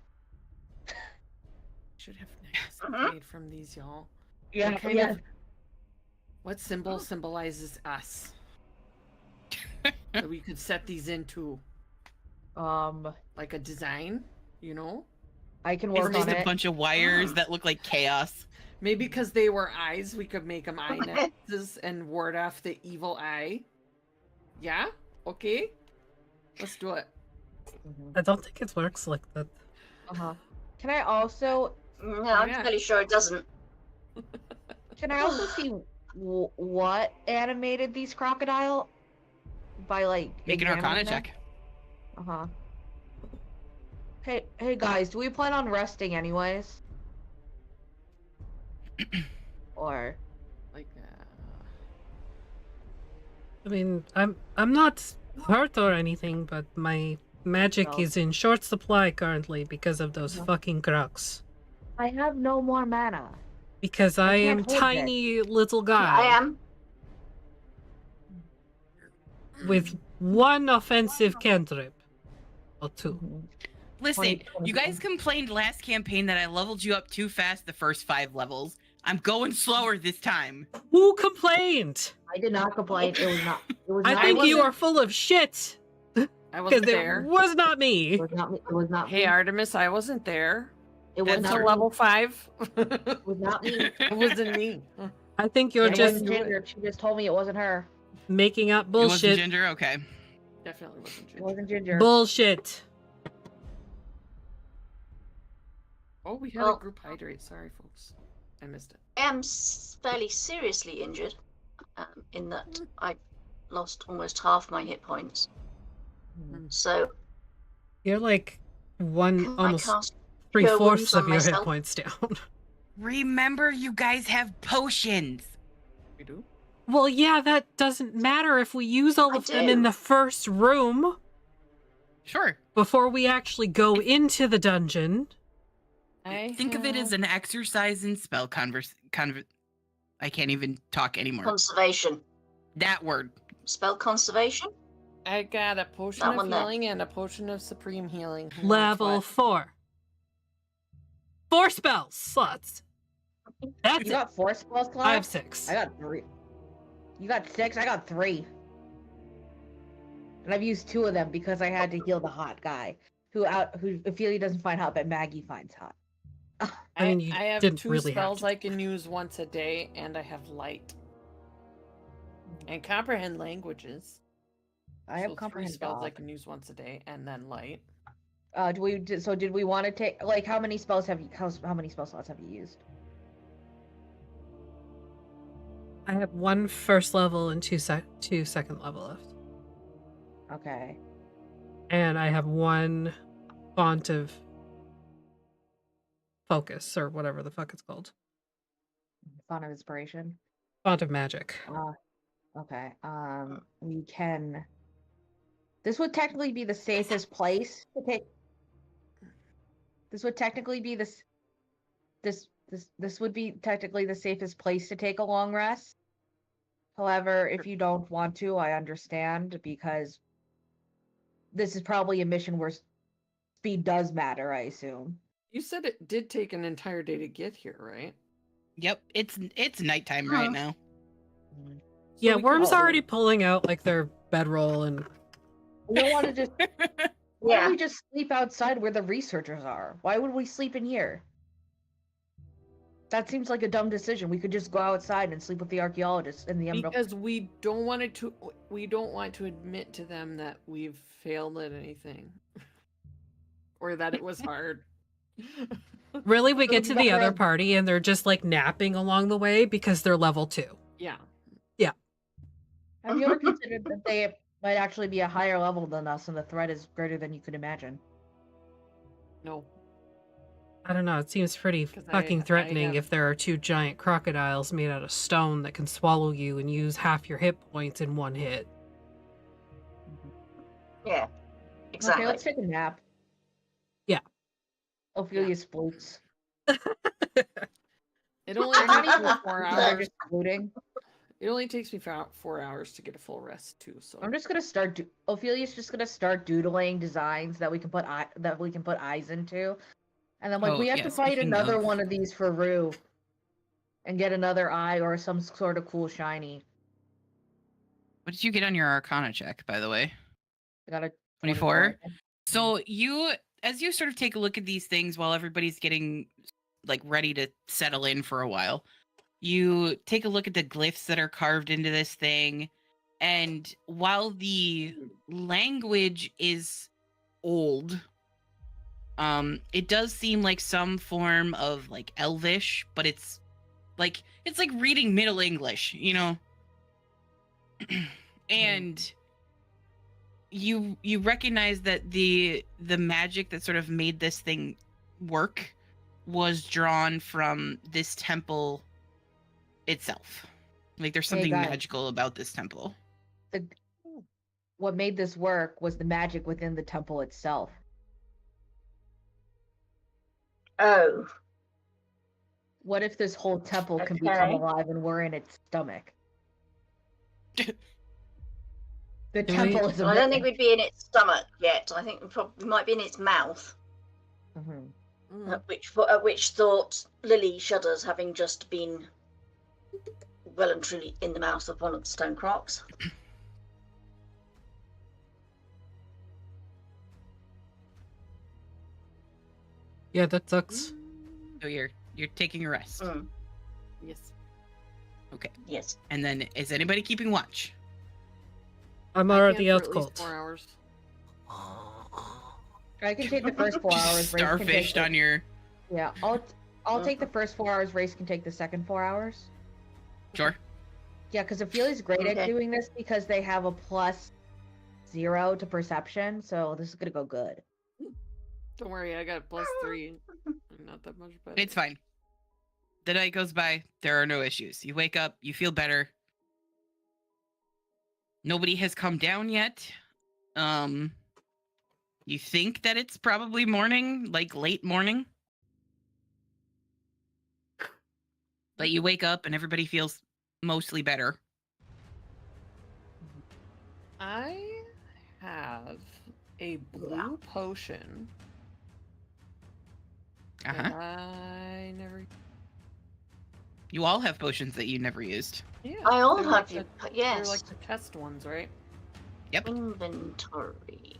Should have necklaces made from these, y'all.
Yeah,
What kind of- what symbol symbolizes us? That we could set these into like a design, you know?
I can
It's
work
just
on
a
it.
bunch of wires that look like chaos.
Maybe because they were eyes, we could make them eye necklaces and ward off the evil eye. Yeah? Okay? Let's do it.
I don't think it works like that.
Uh-huh. Can I also?
No, I'm
Yeah.
fairly sure it doesn't.
Can I also see what animated these crocodile? By like
Make an Arcana
examining them?
check.
Uh-huh. Hey guys, do we plan on resting anyways? Or
Like,
I mean, I'm not hurt or anything, but my magic
No.
is in short supply currently because of those
No.
fucking crocs.
I have no more mana.
Because I am
can't hold
tiny little guy
I am.
with one offensive cantrip. Or 2.
Listen,
20,
you guys complained last campaign that I leveled you up too fast the first 5 levels. I'm going slower this time.
Who complained?
I did not complain. It was not. It was
I
not.
think you
wasn't-
are full of shit.
I
Because
wasn't
it
there.
was not me.
It was not me. It was not
Hey,
me.
Artemis, I wasn't there.
It was
That's
not
Until
me.
level 5.
It was not me.
It wasn't me.
I think you're
It
just
wasn't Ginger. She just told me it wasn't her.
making up
It wasn't
bullshit.
Ginger? Okay.
Definitely wasn't
It
Ginger.
wasn't Ginger.
Bullshit.
Oh, we had
Well-
a group hydrate. Sorry, folks. I missed it.
I am fairly seriously injured, in that I lost almost half my hit points. So
You're like
I
almost
cast
3/4
wounds on
of your hit
myself.
points down.
Remember, you guys have potions.
We do?
Well, yeah, that doesn't matter if we use all
I
of them in
do.
the first room
Sure.
before we actually go into the dungeon.
Think of it as an exercise in spell I can't even talk anymore.
Conservation.
That word.
Spell conservation?
I got a potion
That
of
one there.
healing and a potion of supreme healing. Who wants
Level
what?
4. 4 spells slots. That's
You
it.
got 4 spell slots?
I have 6.
I got 3. You got 6? I got 3. And I've used 2 of them because I had to heal the hot guy, who Ophelia doesn't find hot, but Maggie finds hot.
I mean, you
I have
didn't
2
really have
spells
to.
I can use once a day, and I have light. And comprehend languages.
I have
So 3
comprehend
spells I
dog.
can use once a day, and then light.
Did we want to take, like, how many spells have you? How many spell slots have you used?
I have 1 first level and 2 second level left.
Okay.
And I have 1 font of focus, or whatever the fuck it's called.
Font of inspiration.
Font of magic.
Okay. We can. This would technically be the safest place to take. This would technically be this would be technically the safest place to take a long rest. However, if you don't want to, I understand, because this is probably a mission where speed does matter, I assume.
You said it did take an entire day to get here, right?
Yep. It's nighttime right now.
Yeah,
we could
Worm's
probably-
already pulling out like their bedroll and
We don't want to just. Why
Yeah.
don't we just sleep outside where the researchers are? Why would we sleep in here? That seems like a dumb decision. We could just go outside and sleep with the archaeologists in the
Because we don't want to admit to them that we've failed at anything. Or that it was hard.
really we
So
get
we
to
got
the other
rid-
party and they're just like napping along the way because they're level 2.
Yeah.
Have you ever considered that they might actually be a higher level than us and the threat is greater than you could imagine?
No.
I don't know, it seems pretty
'Cause
fucking
I
threatening
have-
if there are 2 giant crocodiles made out of stone that can swallow you and use half your hit points in 1 hit.
Yeah. Exactly.
Okay, let's take a nap.
Yeah.
Ophelia sploots.
It only takes me 4
They're
hours.
just splooting.
It only takes me 4 hours to get a full rest too. So
I'm just gonna start. Ophelia's just gonna start doodling designs that we can put eyes into, and then like
Oh,
we have
yeah,
to fight
speaking
another
of-
one of these for Rue, and get another eye or some sort of cool shiny.
What did you get on your Arcana check, by the way?
I got a
24? So as you sort of take a look at these things while everybody's getting like ready to settle in for a while, you take a look at the glyphs that are carved into this thing, and while the language is old, it does seem like some form of like Elvish, but it's like reading Middle English, you know. And you recognize that the magic that sort of made this thing work was drawn from this temple itself. Like there's
Hey,
something
guys.
magical about this temple.
What made this work was the magic within the temple itself.
Oh.
What if this whole temple can become
Okay.
alive and we're in its stomach? The
Do we-
temple is a
I don't think we'd be in its stomach yet. I think we might be in its mouth.
Mhm.
Mm.
At which thought Lily shudders, having just been well and truly in the mouth of one of the stone crocs.
Yeah, that sucks.
So you're taking a rest.
Mm,
Yes.
yes.
And then is anybody keeping watch?
I'm
I
already
can
out
for at least
cold.
4 hours.
I can take the first 4 hours. Race can take
Starfished
the-
on your
Yeah, I'll take the first 4 hours. Race can take the second 4 hours.
sure.
Yeah, because Ophelia's great at
Okay.
doing this because they have a +0 to perception, so this is gonna go good.
Don't worry, I got +3. Not that much better.
It's fine. The night goes by, there are no issues. You wake up, you feel better. Nobody has come down yet. You think that it's probably morning, like late morning. But you wake up and everybody feels mostly better.
I have a blue potion that I never.
You all have potions that you never used.
Yeah,
I all
they're
have
like
you.
the-
Yes.
They're like the test ones, right?
Yep.
Inventory.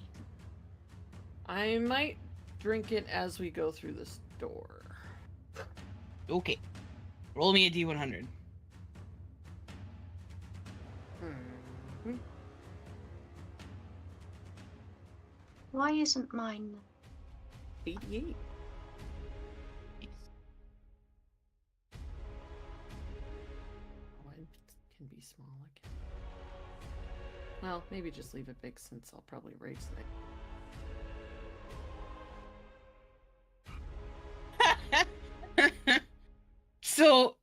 I might drink it as we go through this door.
Okay. Roll me a D100.
Hmm.
Why isn't mine?
88. Oh, it can be small again. Well, maybe just leave it big since I'll probably raise it.
So,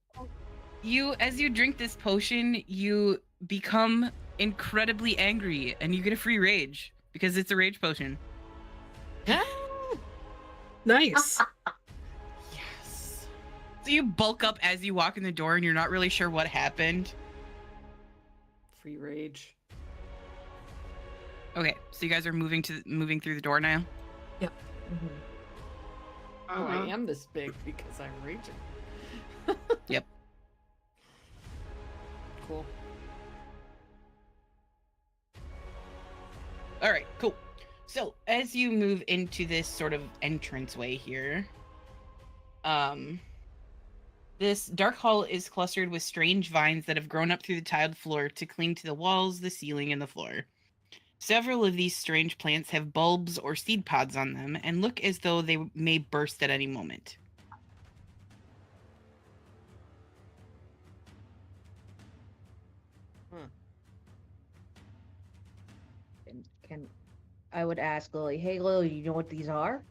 as you drink this potion, you become incredibly angry and you get a free rage because it's a rage potion.
Nice.
Yes.
So you bulk up as you walk in the door and you're not really sure what happened.
Free rage.
Okay, so you guys are moving through the door now.
Mhm.
Oh, I am this big because I'm raging.
Yep.
Cool.
All right, cool. So as you move into this sort of entranceway here, this dark hall is clustered with strange vines that have grown up through the tiled floor to cling to the walls, the ceiling, and the floor. Several of these strange plants have bulbs or seed pods on them and look as though they may burst at any moment.
Can I would ask Lily, hey Lily, you know what these are?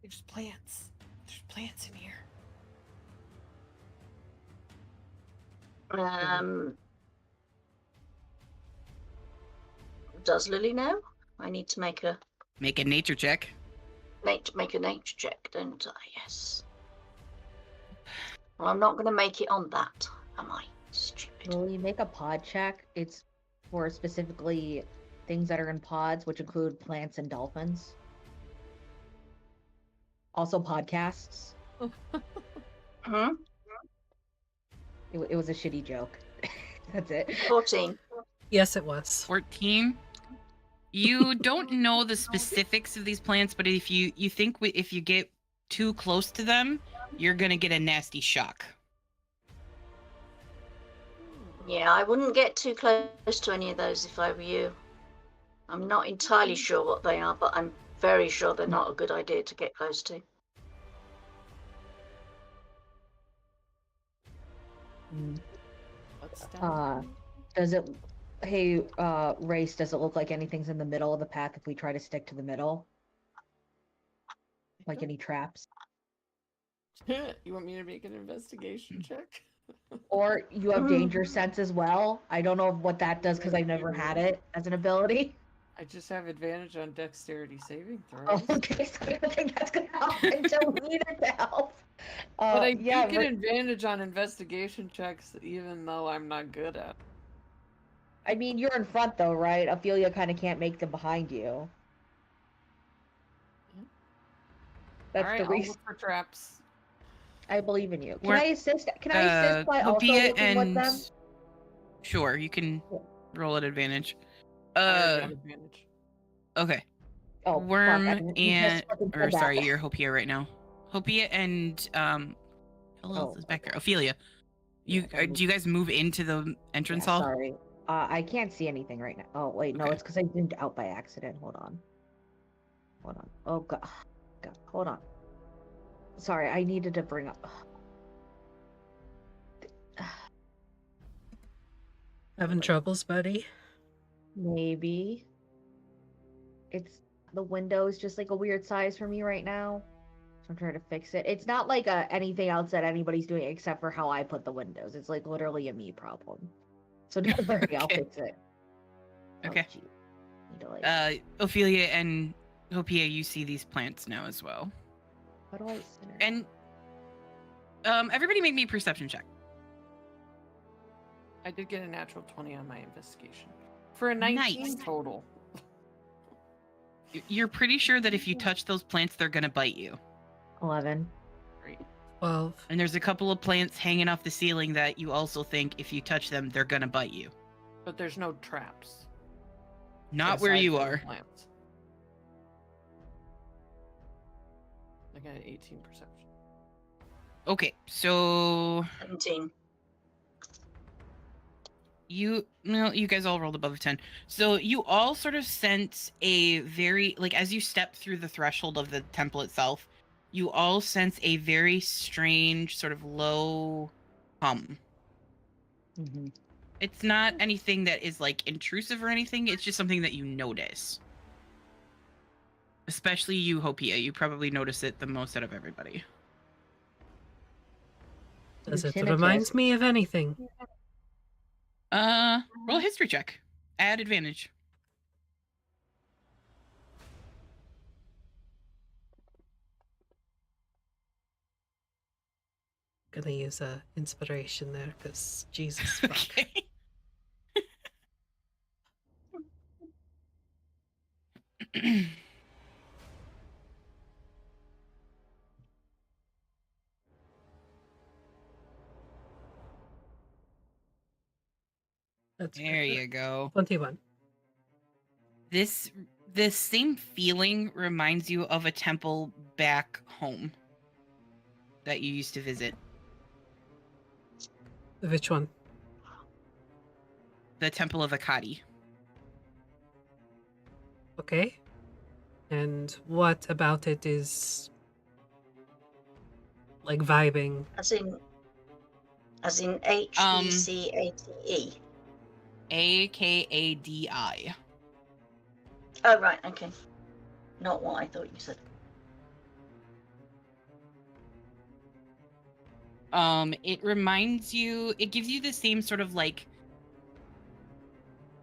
There's plants. There's plants in here.
Does Lily know? I need to make a
nature check.
nature check, don't I? Yes. Well, I'm not going to make it on that, am I? Stupid.
Lily, make a pod check. It's for specifically things that are in pods, which include plants and dolphins. Also podcasts.
Hmm?
It was a shitty joke. That's it.
14.
Yes, it was.
14. You don't know the specifics of these plants, but if you think if you get too close to them, you're gonna get a nasty shock.
Yeah, I wouldn't get too close to any of those if I were you. I'm not entirely sure what they are, but I'm very sure they're not a good idea to get close to.
What's down?
Does it hey Race, does it look like anything's in the middle of the path if we try to stick to the middle? Like any traps?
You want me to make an investigation check?
Or you have danger sense as well? I don't know what that does because I've never had it as an ability.
I just have advantage on dexterity saving throws.
Oh, okay, so I don't think that's gonna help until we need it to help.
But I
yeah,
do get advantage on investigation checks even though I'm not good at.
I mean, you're in front though, right? Ophelia kind of can't make them behind you. That's
All right,
the
I'll
reason.
look for traps.
I believe in you. Can
We're-
I assist? Can I assist by also
Hopia
looking with them?
Sure, you can roll at advantage.
I already have advantage.
Okay.
Oh,
Worm
fuck, you just fucking
or
said
sorry,
that.
you're Hopia right now. Hopia and who else is back there? Ophelia. Do you guys move into the entrance hall?
Sorry. I can't see anything right now. Oh, wait, no,
Okay.
it's because I zoomed out by accident. Hold on. Oh, God. Hold on. Sorry, I needed to bring up...
Having troubles, buddy?
Maybe. It's... The window is just like a weird size for me right now. So I'm trying to fix it. It's not like anything else that anybody's doing except for how I put the windows. It's like literally a me problem. So don't worry, I'll
Okay.
fix it.
Okay.
gee. Need to, like,
Ophelia and Hopia, you see these plants now as well.
how do I center?
And everybody make me a perception check.
I did get a natural 20 on my investigation. For a 19
Nice.
total.
You're pretty sure that if you touch those plants, they're gonna bite you.
11.
Great.
12.
And there's a couple of plants hanging off the ceiling that you also think if you touch them, they're gonna bite you.
But there's no traps.
Not where
aside
you
from the
are.
plants. I got an 18 perception.
Okay, so
17.
you guys all rolled above a 10. So you all sort of sense a very, like, as you step through the threshold of the temple itself, you all sense a very strange sort of low hum.
Mm-hmm.
It's not anything that is like intrusive or anything, it's just something that you notice. Especially you, Hopia, you probably notice it the most out of everybody.
Does it
Tinnitus.
reminds me of anything?
Roll a history check. Add advantage.
Gonna use a inspiration there, because Jesus fuck.
Okay.
That's
There
better.
you go.
21.
This same feeling reminds you of a temple back home that you used to visit.
Which one?
The Temple of Akkadi.
Okay. And what about it is like vibing?
As in HECATE.
AKADI.
Oh, right, okay. Not what I thought you said.
It reminds you, it gives you the same sort of like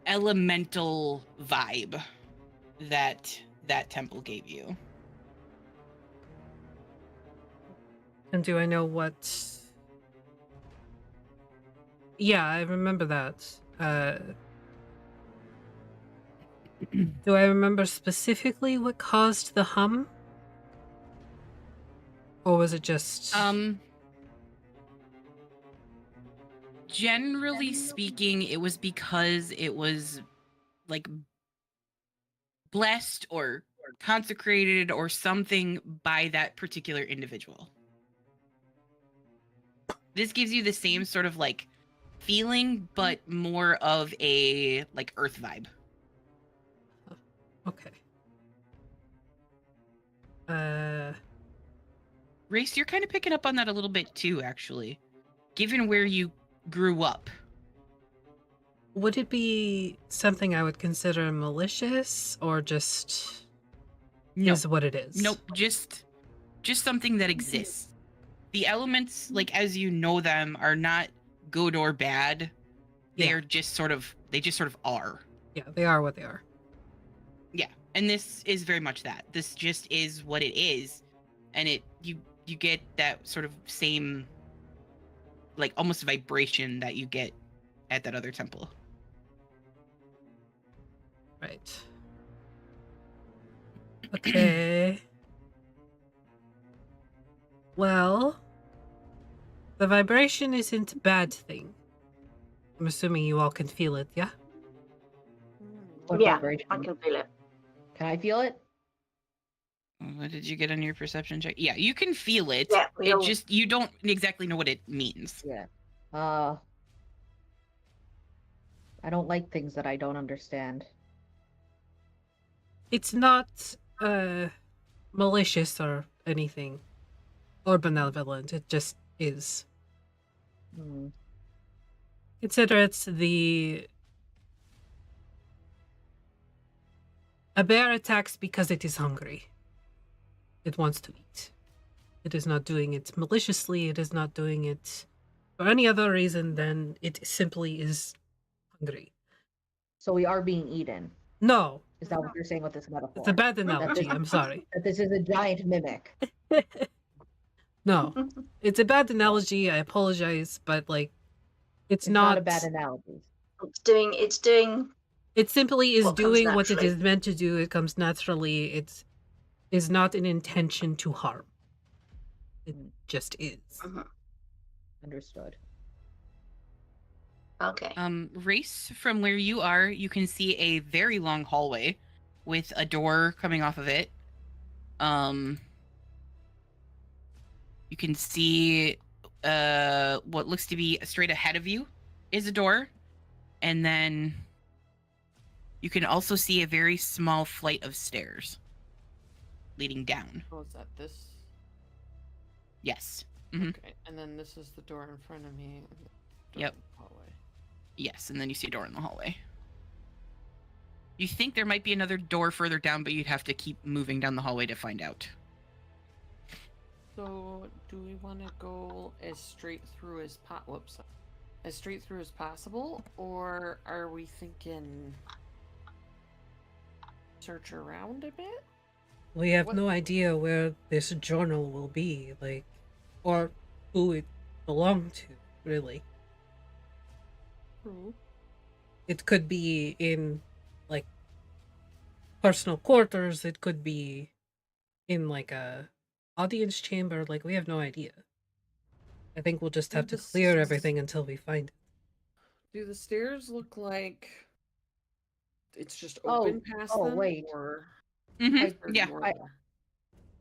elemental vibe that temple gave you.
And do I know what? Yeah, I remember that. Do I remember specifically what caused the hum? Or was it just...
Generally speaking, it was because it was like blessed or consecrated or something by that particular individual. This gives you the same sort of like feeling, but more of a like earth vibe.
Okay.
Race, you're kind of picking up on that a little bit too, actually. Given where you grew up.
Would it be something I would consider malicious, or just is what it is?
Nope, just something that exists. The elements, like as you know them, are not good or bad. They're just sort of are.
Yeah, they are what they are.
Yeah, and this is very much that. This just is what it is, and you get that sort of same, like almost vibration that you get at that other temple.
Right. Okay. Well, the vibration isn't a bad thing. I'm assuming you all can feel it, yeah?
What
Yeah,
vibration?
I can feel it.
Can I feel it?
What did you get on your perception check? Yeah, you can feel it.
Yeah,
You don't exactly know what it means.
Yeah. I don't like things that I don't understand.
It's not malicious or anything, or benevolent. It just is.
Hmm.
Consider it a bear attacks because it is hungry. It wants to eat. It is not doing it maliciously. It is not doing it for any other reason than it simply is hungry.
So we are being eaten.
No,
Is that what you're saying with this metaphor?
it's a bad
That
analogy.
this,
I'm sorry.
that this is a giant mimic.
No, it's a bad analogy. I apologize, but like, it's
It's not a bad analogy.
It's doing
It simply is
what comes
doing what it
naturally.
is meant to do. It comes naturally. It's is not an intention to harm. It just is.
Understood.
Okay.
Race, from where you are, you can see a very long hallway with a door coming off of it. You can see what looks to be straight ahead of you is a door, and then you can also see a very small flight of stairs leading down.
Oh, is that this?
Yes. Mhm.
Okay, and then this is the door in front of me. And the door
Yep.
in the hallway.
Yes, and then you see a door in the hallway. You think there might be another door further down, but you'd have to keep moving down the hallway to find out.
So, do we want to go as straight through as as straight through as possible, or are we thinking search around a bit?
We have
What-
no idea where this journal will be, like, or who it belonged to, really.
True.
It could be in, like, personal quarters. It could be in, like, a audience chamber. Like, we have no idea. I think we'll just have to clear everything until we find it.
Do the stairs look like it's just
Oh,
open past
oh,
them?
wait.
Or
Mhm,
is there
yeah.
more
I-
there?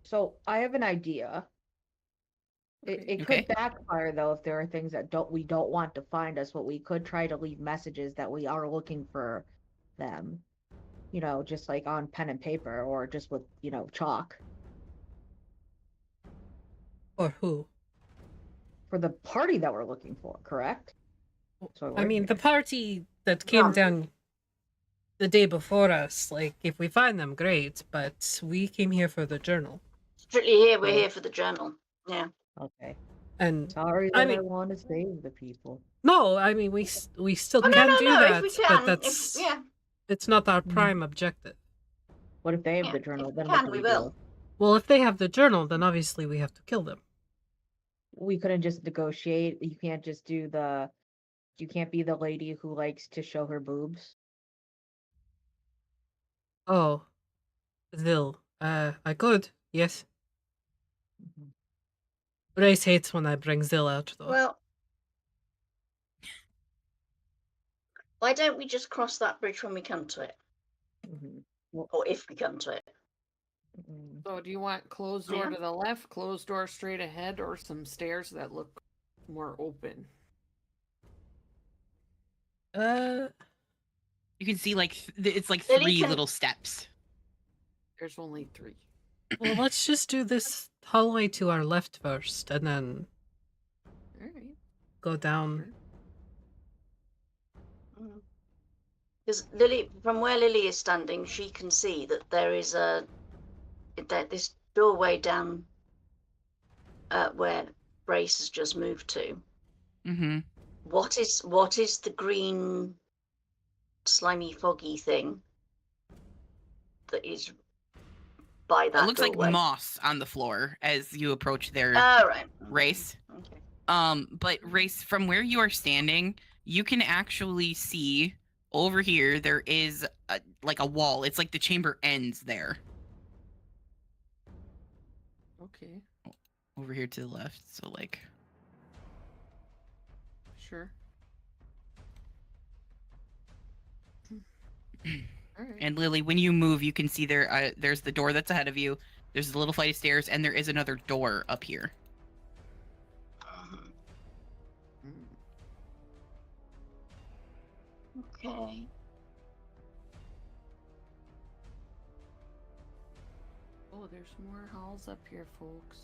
So I have an idea.
Okay.
It
Okay.
could backfire though if there are things that we don't want to find us, but we could try to leave messages that we are looking for them. You know, just like on pen and paper or just with, chalk.
Or who?
For the party that we're looking for, correct? So
I mean, the
here.
party that came
Yeah.
down the day before us, like, if we find them, great, but we came here for the journal.
Strictly here, we're
Okay.
here for the journal. Yeah.
Okay.
And
Sorry
I
that I
mean-
want to save the people.
no, I mean, we still
Oh,
can
no,
do
if
that,
we
but
can,
that's
yeah.
it's not our prime objective.
What if they have
Yeah,
the journal?
if
Then
we
what
can,
do
we
we
will.
do?
Well, if they have the journal, then obviously we have to kill them.
We couldn't just negotiate. You can't just do the. You can't be the lady who likes to show her boobs.
Oh, Zil, I could, yes.
Mhm.
Race hates when I bring Zil out, though.
Well, why don't we just cross that bridge when we come to it?
Mhm. Well,
Or if we come to it?
mm,
So, do you want closed door
Yeah.
to the left, closed door straight ahead, or some stairs that look more open?
You can see like it's like
Lily
three
can-
little steps.
There's only 3.
well, let's just do this hallway to our left first, and then
All right.
go down.
Because Lily, from where Lily is standing, she can see that there is this doorway down where Brace has just moved to.
Mm-hmm.
What is the green, slimy, foggy thing that is by that
It looks
doorway?
like moss on the floor as you approach their
Oh, right.
race.
Okay.
But race, from where you are standing, you can actually see over here there is like a wall. It's like the chamber ends there.
Okay.
Over here to the left. So like
Sure. All right.
and Lily, when you move, you can see there's the door that's ahead of you. There's a little flight of stairs, and there is another door up here.
Mm.
Okay.
Oh, there's more halls up here, folks.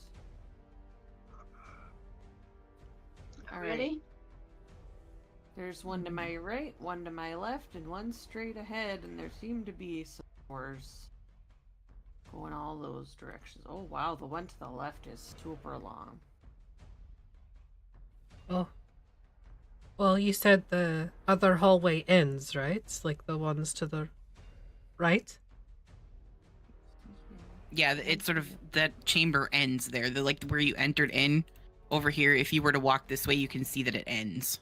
All right.
Really?
There's one to my right, one to my left, and one straight ahead, and there seem to be some doors going all those directions. Oh wow, the one to the left is super long.
Oh, Well, you said the other hallway ends, right? It's like the ones to the right?
Yeah, it's sort of that chamber ends there. The like where you entered in over here. If you were to walk this way, you can see that it ends.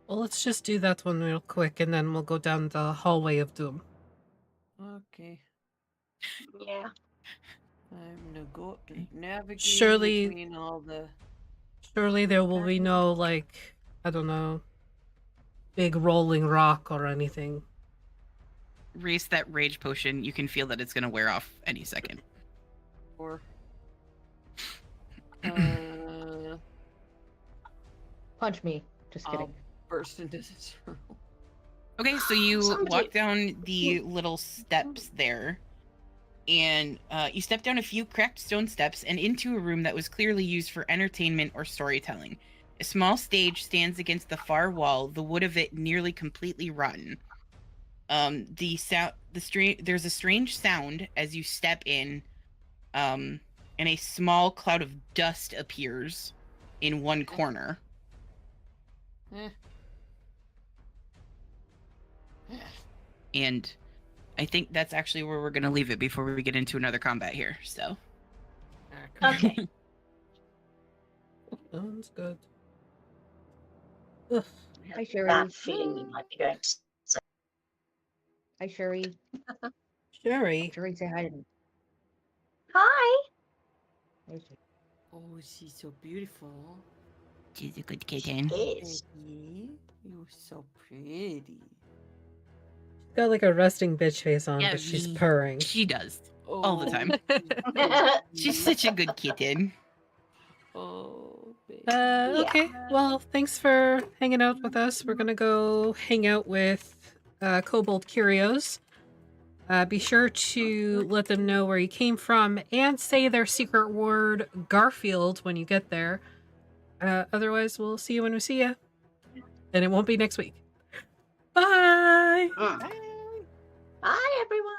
Well, let's just do that one real quick, and then we'll go down the hallway of doom.
Okay.
Yeah.
I'm gonna go navigate
Surely-
between all the.
Surely there will be no, like, I don't know, big rolling rock or anything.
Race that rage potion. You can feel that it's gonna wear off any second.
Or.
Punch me. Just
I'll
kidding.
burst into this room.
Okay, so you
Somebody-
walk down the little steps there, and you step down a few cracked stone steps and into a room that was clearly used for entertainment or storytelling. A small stage stands against the far wall, the wood of it nearly completely rotten. There's a strange sound as you step in, and a small cloud of dust appears in one corner.
Eh.
And I think that's actually where we're going to leave it before we get into another combat here. So,
Okay.
Sounds good. Ugh.
I
Hi,
have
Sherry.
that feeling you might be going to say.
Hi, Sherry.
Sherry.
Sherry, say hi to me.
Hi.
There's she.
Oh, she's so beautiful.
she's a good
She
kitten.
is.
Peggy, you're so pretty.
She's got like a resting bitch face on,
Yeah,
but she's
me.
purring.
She does.
Oh,
All the time. She's such a good kitten.
Oh, baby.
Okay. Well, thanks for hanging out with us. We're gonna go hang out with Kobold Curios. Be sure to let them know where you came from and say their secret word, Garfield, when you get there. Otherwise, we'll see you when we see you. And it won't be next week. Bye!
Bye, everyone.